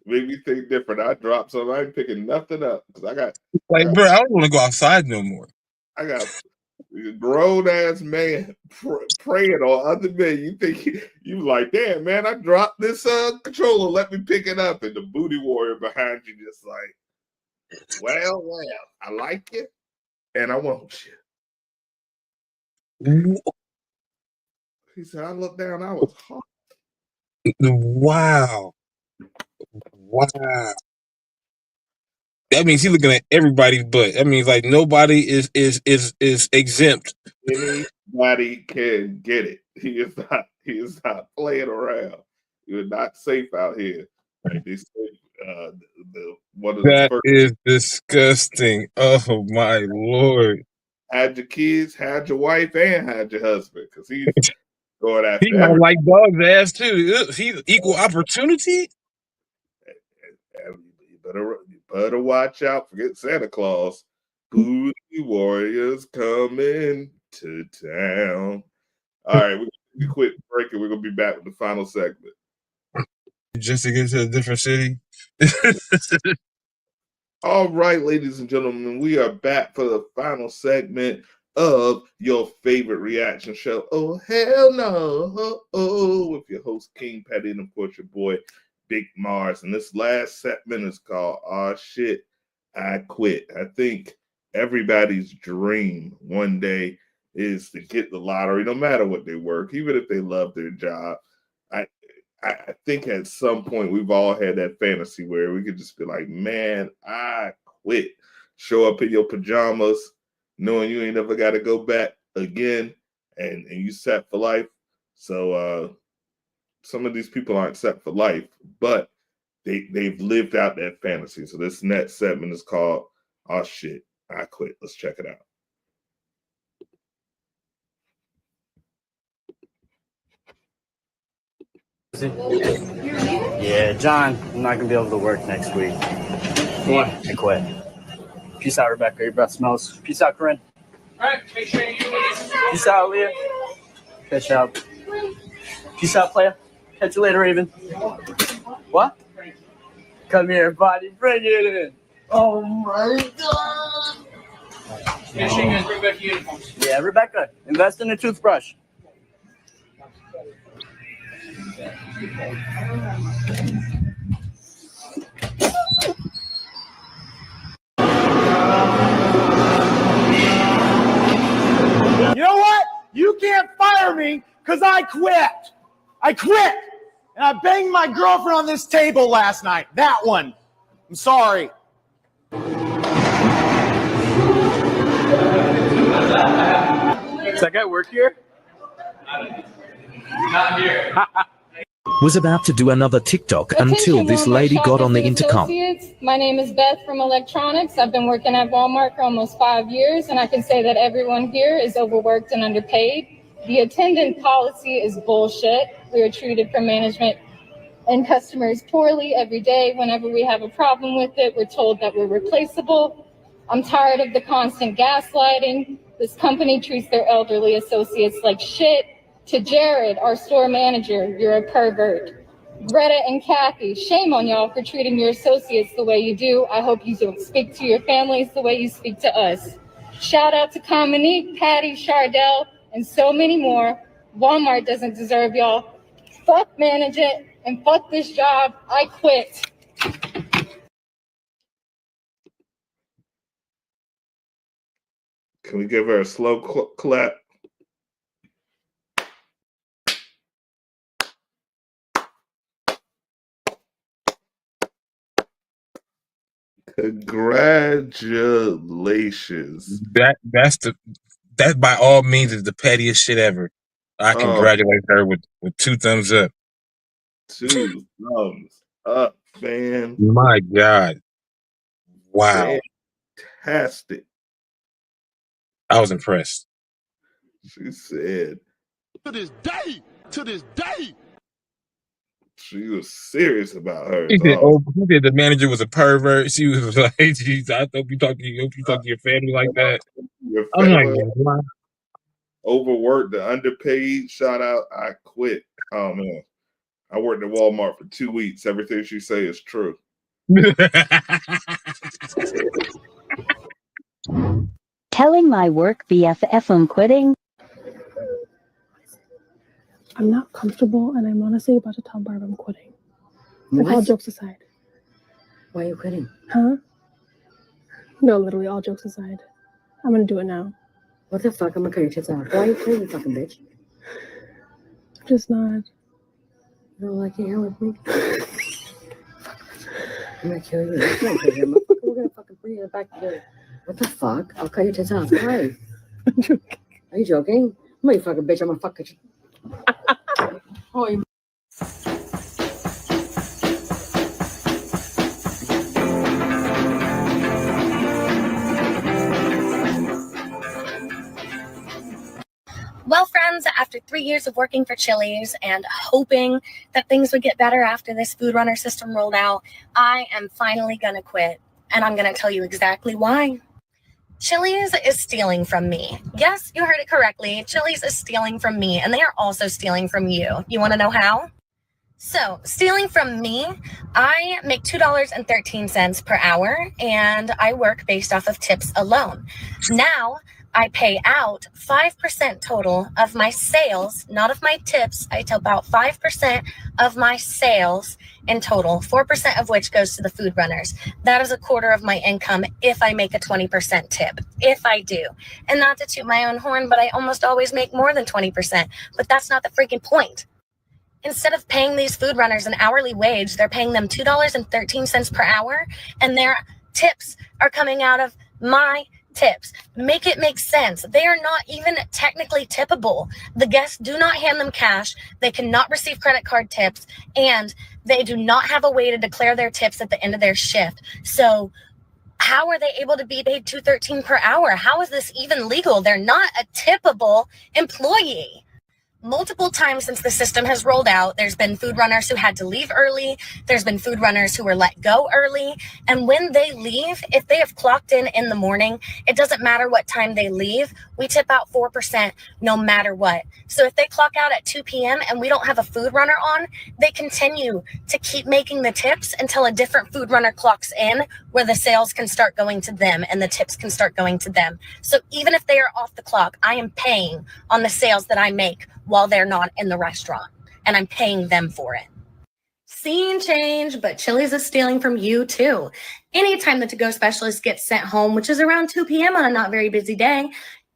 Make me think different. I dropped something. I ain't picking nothing up because I got bro, I don't want to go outside no more. I got a grown ass man praying on other men. You think you like, damn man, I dropped this controller. Let me pick it up, and the booty warrior behind you just like, well, I like you, and I want you. He said, I looked down, I was hot. Wow. That means he's looking at everybody's butt. That means like nobody is exempt. Anybody can get it. He is not playing around. You're not safe out here. That is disgusting. Oh my Lord. Had your kids, had your wife, and had your husband, because he's going after he might like dog's ass too. He's equal opportunity. You better watch out. Forget Santa Claus. Booty warriors coming to town. All right, we're gonna take a quick break, and we're gonna be back with the final segment. Just to get to a different city. All right, ladies and gentlemen, we are back for the final segment of your favorite reaction show. Oh, hell no. With your host, King Petty, and of course, your boy, Big Mars. And this last segment is called, "Oh Shit, I Quit." I think everybody's dream one day is to get the lottery, no matter what they work, even if they love their job. I think at some point we've all had that fantasy where we could just be like, man, I quit. Show up in your pajamas, knowing you ain't never got to go back again, and you set for life. So some of these people aren't set for life, but they've lived out that fantasy. So this next segment is called "Oh Shit, I Quit." Let's check it out. Yeah, John, I'm not gonna be able to work next week. What? I quit. Peace out, Rebecca. Your breath smells. Peace out, Corinne. All right, make sure you. Peace out, Leah. Catch out. Peace out, player. Catch you later, Raven. What? Come here, buddy. Bring it in. Oh my God. Make sure you guys bring back the uniforms. Yeah, Rebecca, invest in a toothbrush. You know what? You can't fire me because I quit. I quit. And I banged my girlfriend on this table last night. That one. I'm sorry. Does that guy work here? Not here. Was about to do another TikTok until this lady got on the intercom. My name is Beth from Electronics. I've been working at Walmart for almost 5 years, and I can say that everyone here is overworked and underpaid. The attendant policy is bullshit. We are treated from management and customers poorly every day. Whenever we have a problem with it, we're told that we're replaceable. I'm tired of the constant gaslighting. This company treats their elderly associates like shit. To Jared, our store manager, you're a pervert. Greta and Kathy, shame on y'all for treating your associates the way you do. I hope you don't speak to your families the way you speak to us. Shout out to Cominique, Patty, Chardell, and so many more. Walmart doesn't deserve y'all. Fuck management and fuck this job. I quit. Can we give her a slow clap? Congratulations. That by all means is the pettiest shit ever. I congratulate her with 2 thumbs up. 2 thumbs up, man. My God. Wow. Fantastic. I was impressed. She said, To this day. she was serious about her. He said the manager was a pervert. She was like, "Geez, I hope you talk to your family like that." Your I'm like, family, wow. overworked, the underpaid. Shout out, I quit. Oh man, I worked at Walmart for 2 weeks. Everything she say is true. Telling my work BFF I'm quitting. I'm not comfortable, and I'm honestly about to tell Barb I'm quitting. Like, all jokes aside. Why are you quitting? Huh? No, literally, all jokes aside. I'm gonna do it now. What the fuck? I'm gonna cut your tits off. Why are you quitting, you fucking bitch? I'm just not. You don't like hanging out with me? I'm gonna kill you. I'm gonna kill you. We're gonna fucking bring you back together. What the fuck? I'll cut your tits off. Why? I'm joking. Are you joking? I'm you fucking bitch. I'm gonna fuck you. Oh, you. Well, friends, after 3 years of working for Chili's and hoping that things would get better after this food runner system rolled out, I am finally going to quit. And I'm going to tell you exactly why. Chili's is stealing from me. Yes, you heard it correctly. Chili's is stealing from me, and they are also stealing from you. You want to know how? So, stealing from me, I make $2.13 per hour, and I work based off of tips alone. Now, I pay out 5% total of my sales, not of my tips. I tip out 5% of my sales in total, 4% of which goes to the food runners. That is a quarter of my income if I make a 20% tip, if I do. And not to toot my own horn, but I almost always make more than 20%. But that's not the freaking point. Instead of paying these food runners an hourly wage, they're paying them $2.13 per hour, and their tips are coming out of my tips. Make it make sense. They are not even technically tippable. The guests do not hand them cash. They cannot receive credit card tips, and they do not have a way to declare their tips at the end of their shift. So how are they able to be paid $2.13 per hour? How is this even legal? They're not a tippable employee. Multiple times since the system has rolled out, there's been food runners who had to leave early. There's been food runners who were let go early. And when they leave, if they have clocked in the morning, it doesn't matter what time they leave. We tip out 4% no matter what. So if they clock out at 2 p.m. and we don't have a food runner on, they continue to keep making the tips until a different food runner clocks in, where the sales can start going to them and the tips can start going to them. So even if they are off the clock, I am paying on the sales that I make while they're not in the restaurant, and I'm paying them for it. Scene change, but Chili's is stealing from you too. Anytime the to-go specialist gets sent home, which is around 2 p.m. on a not very busy day,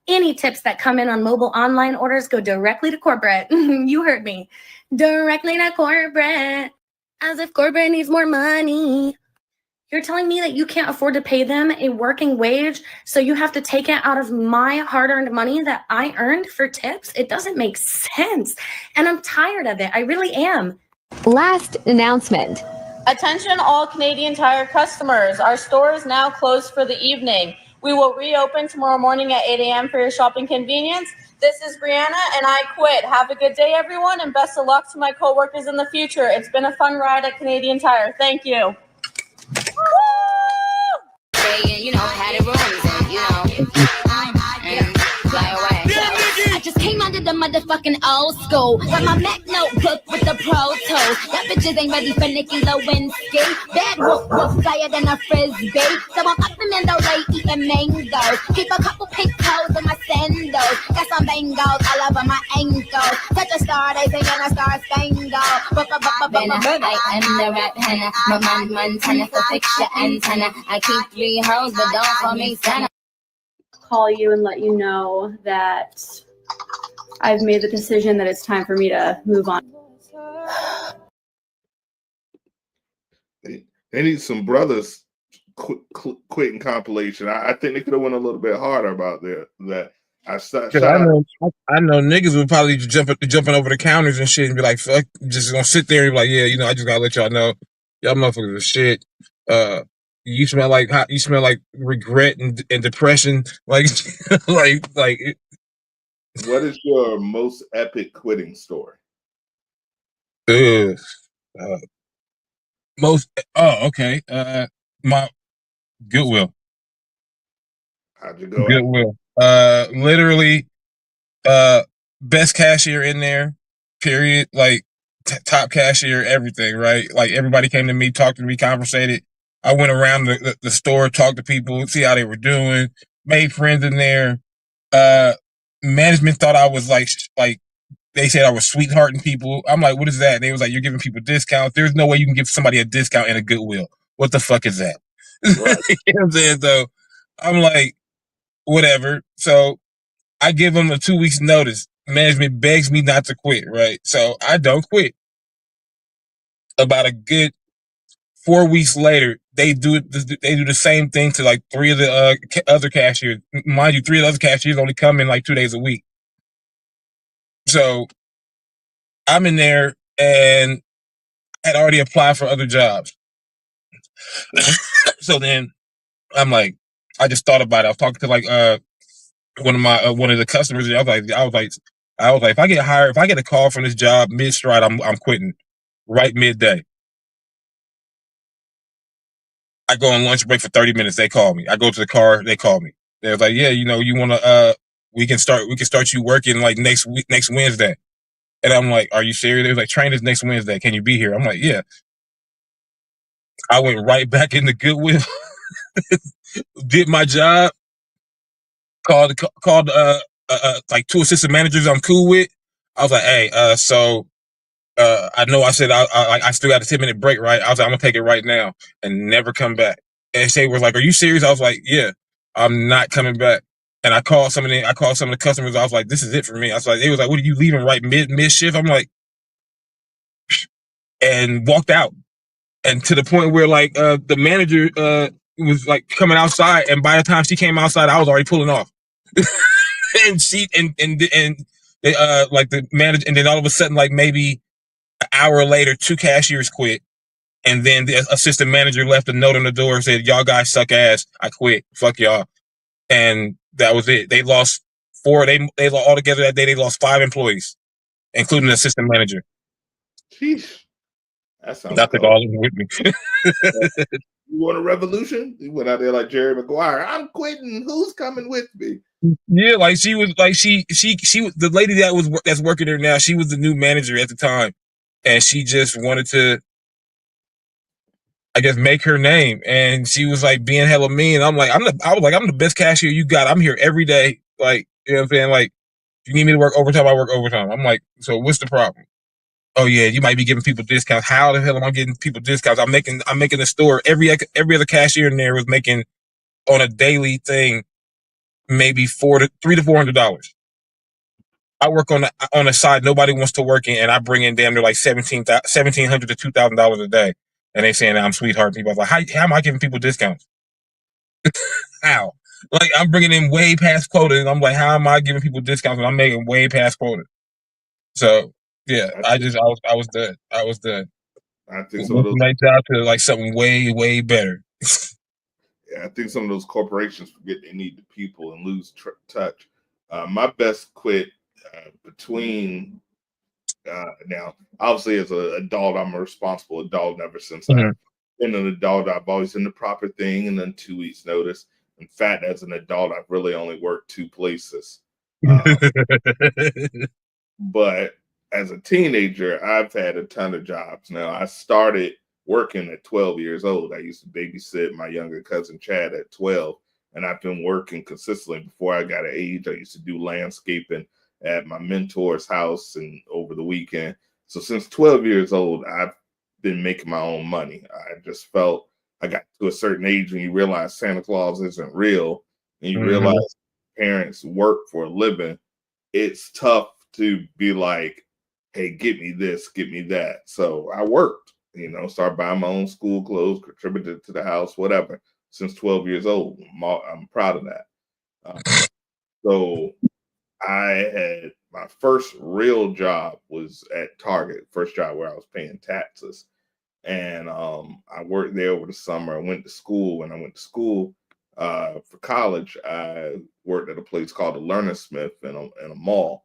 any tips that come in on mobile online orders go directly to corporate. You heard me. Directly to corporate. As if corporate needs more money. You're telling me that you can't afford to pay them a working wage, so you have to take it out of my hard-earned money that I earned for tips? It doesn't make sense, and I'm tired of it. I really am. Last announcement. Attention all Canadian Tire customers. Our store is now closed for the evening. We will reopen tomorrow morning at 8 a.m. for your shopping convenience. This is Brianna, and I quit. Have a good day, everyone, and best of luck to my coworkers in the future. It's been a fun ride at Canadian Tire. Thank you. You know, had it rooms and, you know, and fly away. I just came out of the motherfucking old school. Got my Mac notebook with the Pro Tools. That bitches ain't ready for Nicki Lewinsky. Bad wolf flyer than a frisbee. So I'm up in Mandalay eating mangoes. Keep a couple pink toes in my sandals. Got some bangles all over my ankles. Such a star, they say I'm a star spangled. I am the rap henna. My man Montana for fix your antenna. I keep 3 hoes, but don't call me Santa. Call you and let you know that I've made the decision that it's time for me to move on. They need some brothers quitting compilation. I think they could have went a little bit harder about that. I know niggas would probably jumping over the counters and shit and be like, fuck, just gonna sit there and be like, yeah, you know, I just gotta let y'all know, y'all motherfuckers are shit. You smell like regret and depression, like like. What is your most epic quitting story? Okay. My Goodwill. How'd you go? Goodwill. Literally, best cashier in there. Period. Like top cashier, everything. Right. Like everybody came to me, talked to me, conversated. I went around the store, talked to people, see how they were doing, made friends in there. Management thought I was like they said I was sweethearting people. I'm like, what is that? They was like, you're giving people discounts. There's no way you can give somebody a discount in a Goodwill. What the fuck is that? Right. You know what I'm saying? So I'm like, whatever. So I give them a 2 weeks notice. Management begs me not to quit, right? So I don't quit. About a good 4 weeks later, they do the same thing to like 3 of the other cashiers. Mind you, 3 of the other cashiers only come in like 2 days a week. So I'm in there and had already applied for other jobs. So then I'm like, I just thought about it. I was talking to like one of the customers, and I was like, if I get a call from this job mid-stride, I'm quitting right midday. I go on lunch break for 30 minutes. They call me. I go to the car. They call me. They was like, yeah, you know, you want to, we can start you working like next Wednesday. And I'm like, are you serious? They was like, train is next Wednesday. Can you be here? I'm like, yeah. I went right back into Goodwill, did my job, called like 2 assistant managers I'm cool with. I was like, hey, I know I said I still got a 10-minute break, right? I was like, I'm gonna take it right now and never come back. And they was like, are you serious? I was like, yeah, I'm not coming back. And I called some of the customers. I was like, this is it for me. I was like, they was like, what are you leaving right mid shift? I'm like, and walked out. And to the point where like the manager was like coming outside, and by the time she came outside, I was already pulling off. And she and they, like the manager, and then all of a sudden, like maybe an hour later, 2 cashiers quit, and then the assistant manager left a note on the door and said, "Y'all guys suck ass. I quit. Fuck y'all." And that was it. They lost 4. They all together that day. They lost 5 employees, including the assistant manager. Sheesh. That sounds I took cold. all of them with me. You want a revolution? You went out there like Jerry Maguire. I'm quitting. Who's coming with me? Yeah, like she was like she was the lady that's working there now. She was the new manager at the time, and she just wanted to, I guess, make her name. And she was like being hella mean. I'm like, I'm the best cashier you got. I'm here every day. Like, you know what I'm saying? Like, if you need me to work overtime, I work overtime. I'm like, so what's the problem? Oh yeah, you might be giving people discounts. How the hell am I getting people discounts? I'm making the store, every other cashier in there was making on a daily thing maybe $300 to $400. I work on the side nobody wants to work in, and I bring in damn near like $1,700 to $2,000 a day. And they saying that I'm sweetheart people. I was like, how am I giving people discounts? How? Like, I'm bringing in way past quota, and I'm like, how am I giving people discounts when I'm making way past quota? So yeah, I was done. I was done. I think some of those night job to like something way better. I think some of those corporations forget they need the people and lose touch. My best quit between now, obviously, as an adult, I'm a responsible adult. Ever since I've been an adult, I've always done the proper thing, and then 2 weeks notice. In fact, as an adult, I've really only worked 2 places. But as a teenager, I've had a ton of jobs. Now, I started working at 12 years old. I used to babysit my younger cousin Chad at 12, and I've been working consistently. Before I got of age, I used to do landscaping at my mentor's house and over the weekend. So since 12 years old, I've been making my own money. I just felt I got to a certain age when you realize Santa Claus isn't real, and you realize parents work for a living. It's tough to be like, hey, get me this, get me that. So I worked, started buying my own school clothes, contributed to the house, whatever, since 12 years old. I'm proud of that. So I had my first real job was at Target, first job where I was paying taxes. And I worked there over the summer. I went to school. When I went to school for college, I worked at a place called the Learner Smith in a mall.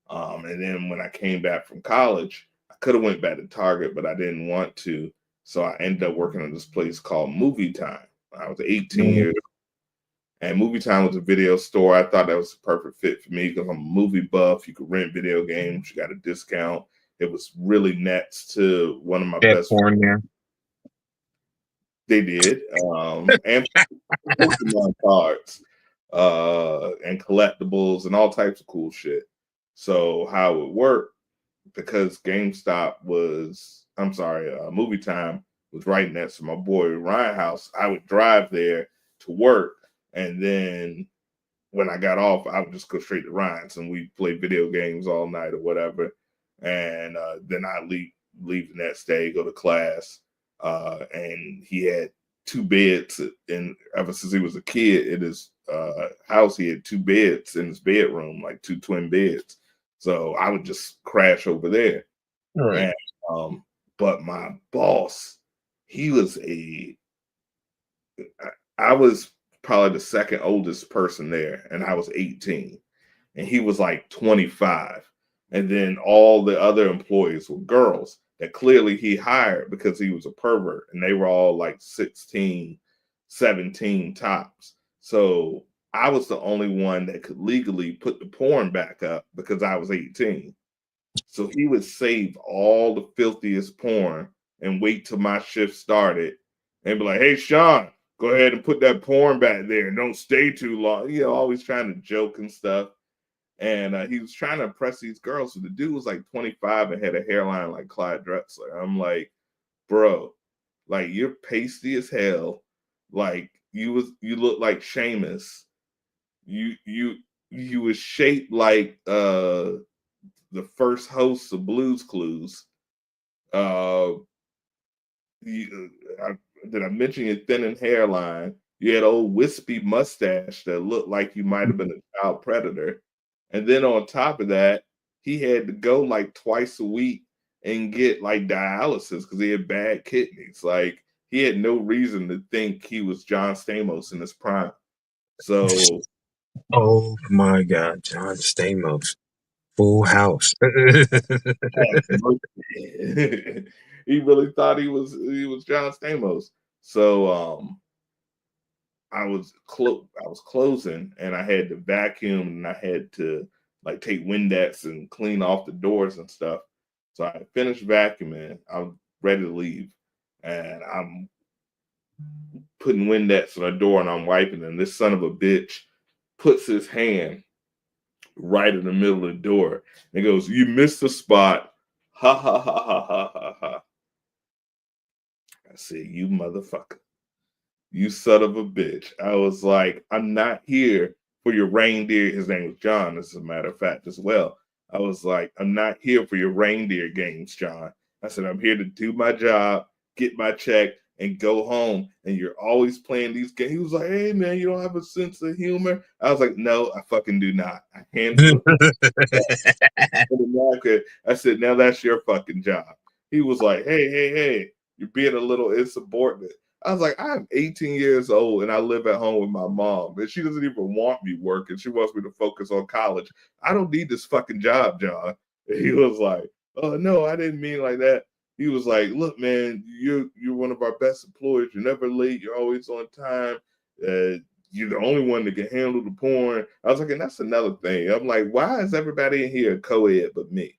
And then when I came back from college, I could have went back to Target, but I didn't want to. So I ended up working at this place called Movie Time. I was 18 years old. And Movie Time was a video store. I thought that was a perfect fit for me because I'm a movie buff. You could rent video games. You got a discount. It was really next to one of my best friends. There. They did. And Pokemon cards and collectibles and all types of cool shit. So how it worked, because Movie Time was right next to my boy Ryan's house, I would drive there to work. And then when I got off, I would just go straight to Ryan's and we'd play video games all night or whatever. And then I'd leave the next day, go to class. And he had 2 beds. And ever since he was a kid, in his house, he had 2 beds in his bedroom, like 2 twin beds. So I would just crash over there. Right. And, but my boss, I was probably the second oldest person there, and I was 18, and he was like 25. And then all the other employees were girls that clearly he hired because he was a pervert, and they were all like 16, 17 tops. So I was the only one that could legally put the porn back up because I was 18. So he would save all the filthiest porn and wait till my shift started and be like, hey, Sean, go ahead and put that porn back there and don't stay too long. Always trying to joke and stuff. And he was trying to impress these girls. So the dude was like 25 and had a hairline like Clyde Drexler. I'm like, bro, like you're pasty as hell. Like you look like Seamus. You was shaped like the first host of Blue's Clues. Did I mention your thinning hairline? You had old wispy mustache that looked like you might have been a child predator. And then on top of that, he had to go like twice a week and get like dialysis because he had bad kidneys. Like he had no reason to think he was John Stamos in his prime. So, oh my God, John Stamos, Full House. he really thought he was John Stamos. So I was closing and I had to vacuum and I had to like take Windex and clean off the doors and stuff. So I finished vacuuming. I'm ready to leave. And I'm putting Windex on the door and I'm wiping, and this son of a bitch puts his hand right in the middle of the door and goes, "You missed the spot. Ha ha ha ha ha ha ha." I said, "You motherfucker. You son of a bitch." I was like, "I'm not here for your reindeer." His name was John, as a matter of fact, as well. I was like, "I'm not here for your reindeer games, John." I said, "I'm here to do my job, get my check, and go home. And you're always playing these games." He was like, "Hey, man, you don't have a sense of humor?" I was like, "No, I fucking do not." I handed him I said, "Now that's your fucking job." He was like, hey, you're being a little insubordinate." I was like, "I'm 18 years old and I live at home with my mom, and she doesn't even want me working. She wants me to focus on college. I don't need this fucking job, John." And he was like, "Oh, no, I didn't mean like that." He was like, "Look, man, you're one of our best employees. You're never late. You're always on time. You're the only one that can handle the porn." I was like, and that's another thing. I'm like, why is everybody in here co-ed but me?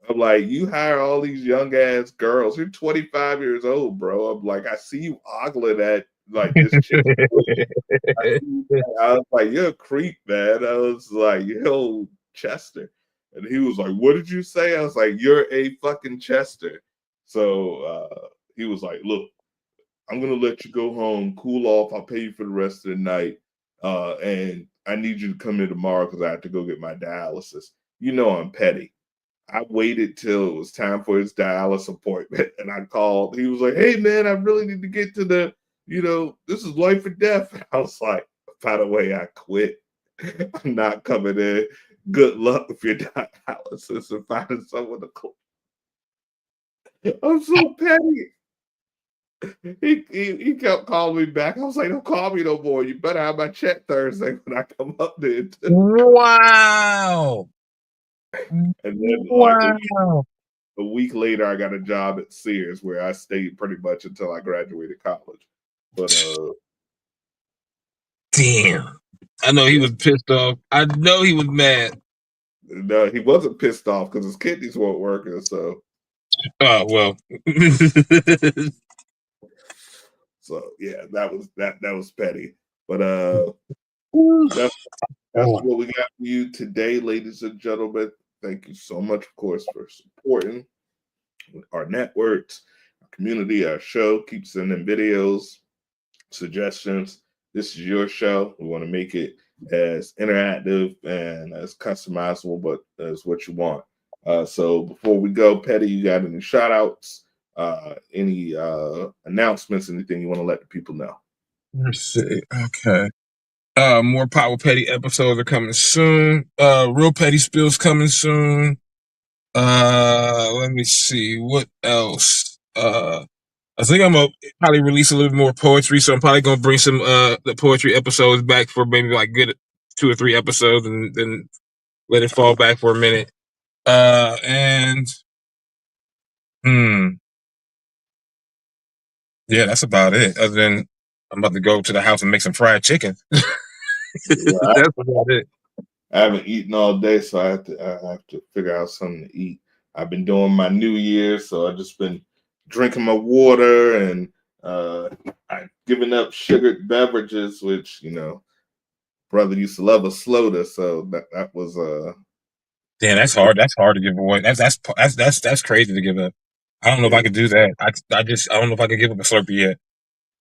I'm like, you hire all these young ass girls. You're 25 years old, bro. I'm like, I see you ogling at like this chick. I was like, "You're a creep, man." I was like, "Yo, Chester." And he was like, "What did you say?" I was like, "You're a fucking Chester." So he was like, "Look, I'm gonna let you go home, cool off. I'll pay you for the rest of the night. And I need you to come in tomorrow because I have to go get my dialysis." You know I'm petty. I waited till it was time for his dialysis appointment, and I called. He was like, "Hey, man, I really need to get to the, this is life or death." I was like, "By the way, I quit. I'm not coming in. Good luck with your dialysis and finding someone to call." I'm so petty. He kept calling me back. I was like, "Don't call me no more. You better have my check Thursday when I come up there." Wow. And then a week later, I got a job at Sears where I stayed pretty much until I graduated college. But damn, I know he was pissed off. I know he was mad. No, he wasn't pissed off because his kidneys weren't working. So, oh well. So yeah, that was petty. But that's what we got for you today, ladies and gentlemen. Thank you so much, of course, for supporting our networks, our community, our show. Keep sending videos, suggestions. This is your show. We want to make it as interactive and as customizable, but as what you want. So before we go, Petty, you got any shout outs, any announcements, anything you want to let the people know? Let's see. Okay. More Power Petty episodes are coming soon. Real Petty Spills coming soon. Let me see what else. I think I'm gonna probably release a little more poetry, so I'm probably gonna bring some the poetry episodes back for maybe like good 2 or 3 episodes, and then let it fall back for a minute. Yeah, that's about it. Other than I'm about to go to the house and make some fried chicken. That's about it. I haven't eaten all day, so I have to figure out something to eat. I've been doing my New Year's, so I've just been drinking my water, and I've given up sugared beverages, which brother used to love a soda, so that was Damn, that's hard. That's hard to give away. That's crazy to give up. I don't know if I could do that. I don't know if I could give up a Slurpee yet.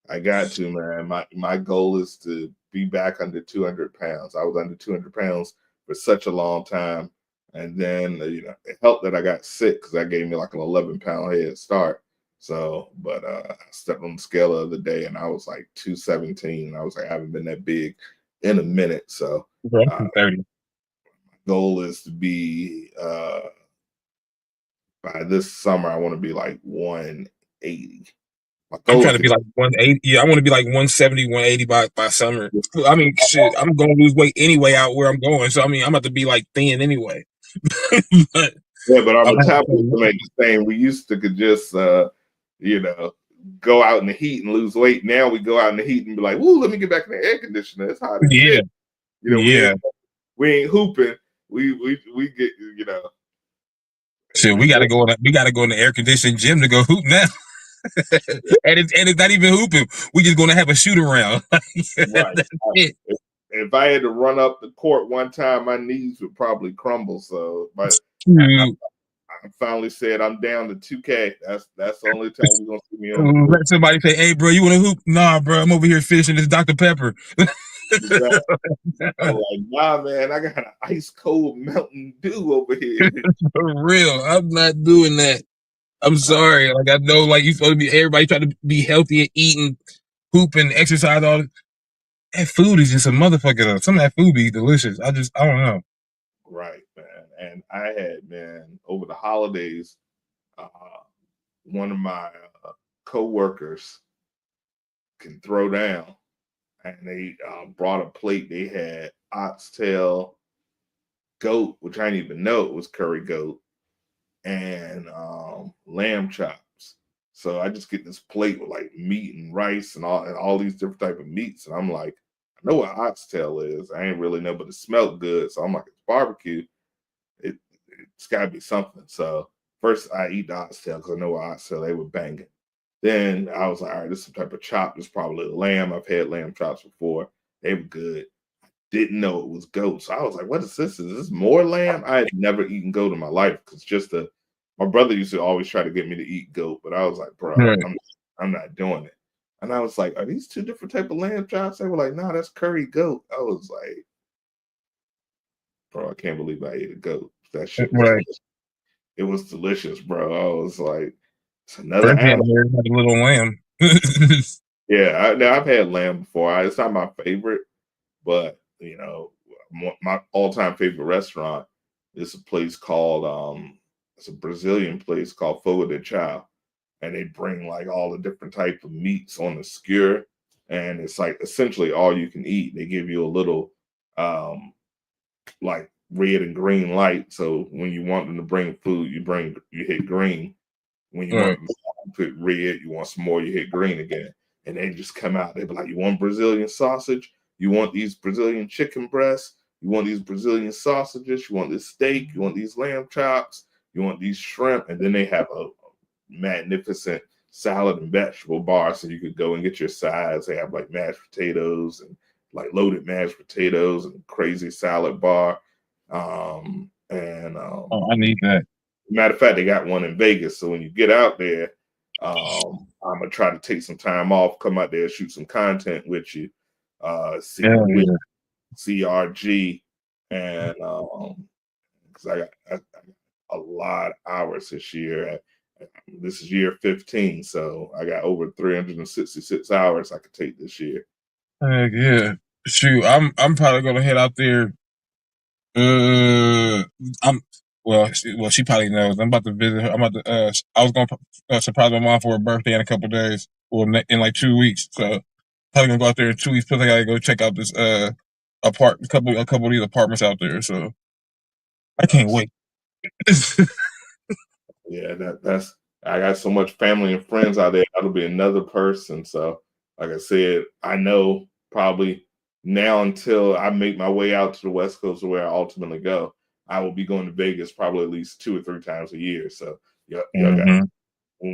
I got to, man. My goal is to be back under 200 pounds. I was under 200 pounds for such a long time. And then, it helped that I got sick because that gave me like an 11-pound head start. So, but I stepped on the scale the other day and I was like 217. I was like, I haven't been that big in a minute. So, 230. Goal is to be by this summer, I want to be like 180. I'm trying to be like 180. Yeah, I want to be like 170, 180 by summer. I mean, shit, I'm going to lose weight anyway out where I'm going. So, I mean, I'm about to be like thin anyway. But our metabolism ain't the same. We used to could just, you know, go out in the heat and lose weight. Now we go out in the heat and be like, "Ooh, let me get back in the air conditioner. It's hot as shit." You know, we ain't hooping. We get, you know. Shit, we gotta go in the air conditioned gym to go hoop now. and it's not even hooping. We just gonna have a shoot around. Right. If I had to run up the court one time, my knees would probably crumble. So, but I finally said I'm down to 2K. That's the only time you're gonna see me on the court. Let somebody say, "Hey, bro, you want to hoop?" Nah, bro, I'm over here finishing this Dr. Pepper. Exactly. I'm like, nah, man, I got an ice cold Mountain Dew over here. For real, I'm not doing that. I'm sorry. Like, I know, like, you supposed to be, everybody trying to be healthy and eating, hooping, exercise, all that food is just a motherfucker though. Some of that food be delicious. I don't know. Right, man. And I had, man, over the holidays, one of my co-workers can throw down, and they brought a plate. They had oxtail, goat, which I didn't even know it was curry goat, and lamb chops. So I just get this plate with like meat and rice and all these different type of meats, and I'm like, I know what oxtail is. I ain't really know, but it smelled good. So I'm like, it's barbecue. It's got to be something. So first I eat the oxtail because I know what oxtail they were banging. Then I was like, all right, this is some type of chop. This is probably lamb. I've had lamb chops before. They were good. Didn't know it was goat. So I was like, what is this? Is this more lamb? I had never eaten goat in my life because my brother used to always try to get me to eat goat, but I was like, bro, I'm not doing it. And I was like, are these two different type of lamb chops? They were like, no, that's curry goat. I was like, bro, I can't believe I ate a goat. That shit was delicious. It was delicious, bro. I was like, it's another animal. Like a little lamb. Yeah, I've had lamb before. It's not my favorite, but you know, my all-time favorite restaurant is a place called it's a Brazilian place called Fogo de Chao, and they bring like all the different type of meats on the skewer, and it's like essentially all you can eat. They give you a little like red and green light, so when you want them to bring food, you hit green. When you want to put red, you want some more, you hit green again. And they just come out. They be like, you want Brazilian sausage? You want these Brazilian chicken breasts? You want these Brazilian sausages? You want this steak? You want these lamb chops? You want these shrimp? And then they have a magnificent salad and vegetable bar, so you could go and get your sides. They have like mashed potatoes and like loaded mashed potatoes and crazy salad bar. I need that. Matter of fact, they got one in Vegas. So when you get out there, I'm gonna try to take some time off, come out there, shoot some content with you. CRG, and because I got a lot of hours this year. This is year 15, so I got over 366 hours I could take this year. Heck yeah, shoot! I'm probably gonna head out there. She probably knows. I'm about to visit her. I was gonna surprise my mom for her birthday in a couple days, or in like 2 weeks. So probably gonna go out there in 2 weeks. Plus I gotta go check out this a couple of these apartments out there. So I can't wait. Yeah, that's I got so much family and friends out there. That'll be another person. So like I said, I know probably now until I make my way out to the West Coast where I ultimately go, I will be going to Vegas probably at least 2 or 3 times a year. So when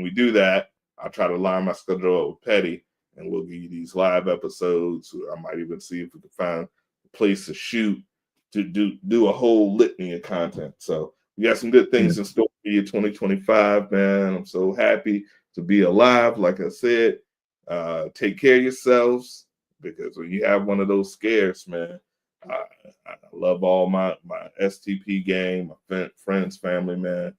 we do that, I'll try to line my schedule up with Petty, and we'll give you these live episodes. I might even see if we can find a place to shoot to do a whole litany of content. So we got some good things in store for you 2025, man. I'm so happy to be alive. Like I said, take care of yourselves, because when you have one of those scares, man, I love all my STP gang, my friends, family, man.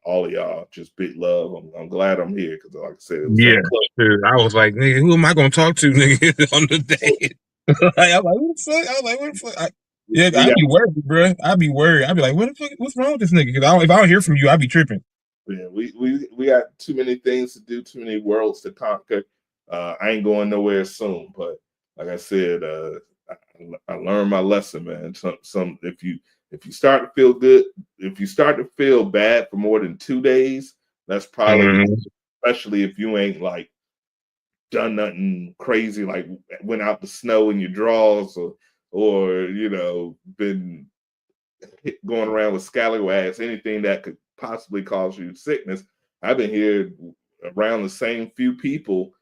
all of y'all, just big love. I'm glad I'm here because, like I said, it was Yeah, that close. dude, I was like, nigga, who am I gonna talk to, nigga, on the day? I was like, what the fuck? I was like, what the fuck? I'd be worried, bro. I'd be worried. I'd be like, what the fuck? What's wrong with this nigga? Because if I don't hear from you, I'd be tripping. Yeah, we got too many things to do, too many worlds to conquer. I ain't going nowhere soon, but like I said, I learned my lesson, man. Some if you start to feel good, if you start to feel bad for more than 2 days, that's probably especially if you ain't like done nothing crazy, like went out the snow in your drawers or you know, been going around with scallywags, anything that could possibly cause you sickness. I've been here around the same few people,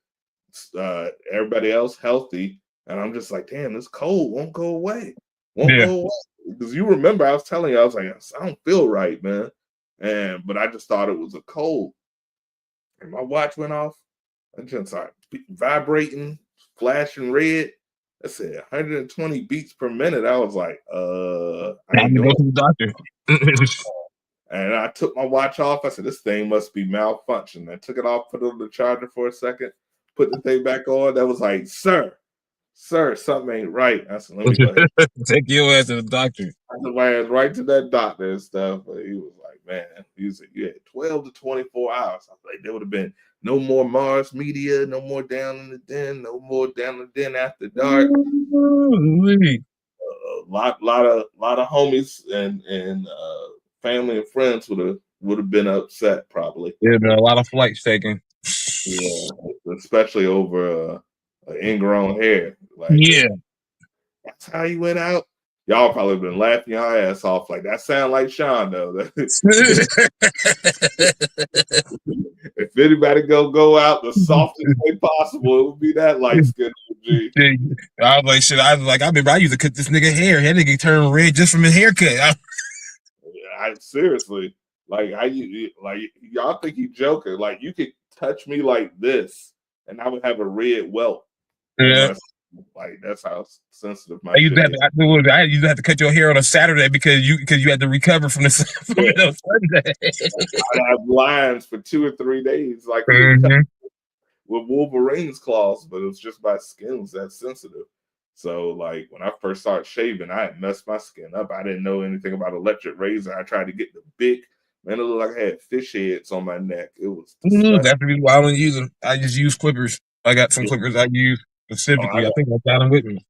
everybody else healthy, and I'm just like, damn, this cold won't go away. Won't go away. Because you remember I was telling you, I was like, I don't feel right, man. But I just thought it was a cold. And my watch went off. I just started vibrating, flashing red. I said 120 beats per minute. I was like, I ain't go doing to the doctor. And I took my watch off. I said, this thing must be malfunctioning. I took it off, put it on the charger for a second, put the thing back on. That was like, sir, something ain't right. I said, let me go ahead. Take your ass to the doctor. I took my ass right to that doctor and stuff. But he was like, man, he said, you had 12 to 24 hours. I was like, there would have been no more Mars media, no more down in the den, no more down in the den after dark. A lot of homies and family and friends would have been upset probably. Yeah, been a lot of flights taken. Yeah, especially over ingrown hair. Like, yeah, that's how you went out. Y'all probably been laughing your ass off. Like, that sound like Sean though. If anybody go out the softest way possible, it would be that light skin OG. I was like, shit. I remember I used to cut this nigga hair. That nigga turned red just from his haircut. I seriously, like, y'all think he joking? Like, you could touch me like this, and I would have a red welt. Yeah. Like, that's how sensitive my I used shit is. I used to have to cut your hair on a Saturday because you had to recover from the Sunday. I have lines for 2 or 3 days, like with Wolverine's claws, but it's just my skin's that sensitive. So, like, when I first started shaving, I had messed my skin up. I didn't know anything about electric razor. I tried to get the big, man, it looked like I had fish heads on my neck. It was disgusting. That's the reason why I don't use them. I just use clippers. I got some clippers I use specifically. I think I got them with me.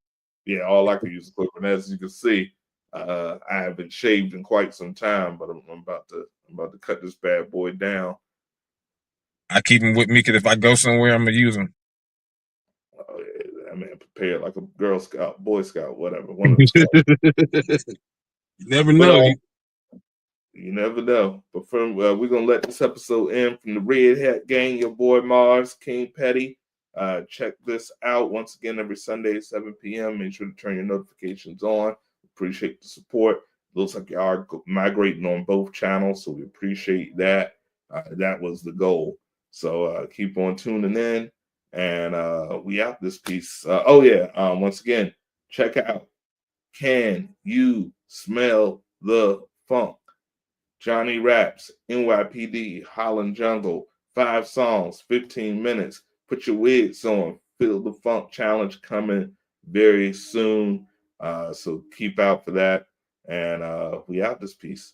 Yeah, all I can use is clipper. And as you can see, I haven't shaved in quite some time, but I'm about to cut this bad boy down. I keep them with me because if I go somewhere, I'm gonna use them. Oh, yeah, I mean, prepared like a Girl Scout, Boy Scout, whatever. One of the You never know. You never know. But we're gonna let this episode end from the Red Hat Gang. Your boy Mars, King Petty. Check this out once again every Sunday at 7 p.m. Make sure to turn your notifications on. Appreciate the support. Looks like you are migrating on both channels, so we appreciate that. That was the goal. So keep on tuning in, and we out this piece. Once again, check out Can You Smell the Funk? Johnny Raps, NYPD, Holland Jungle, 5 songs, 15 minutes. Put your wigs on. Feel the Funk Challenge coming very soon. So keep out for that. And we out this piece.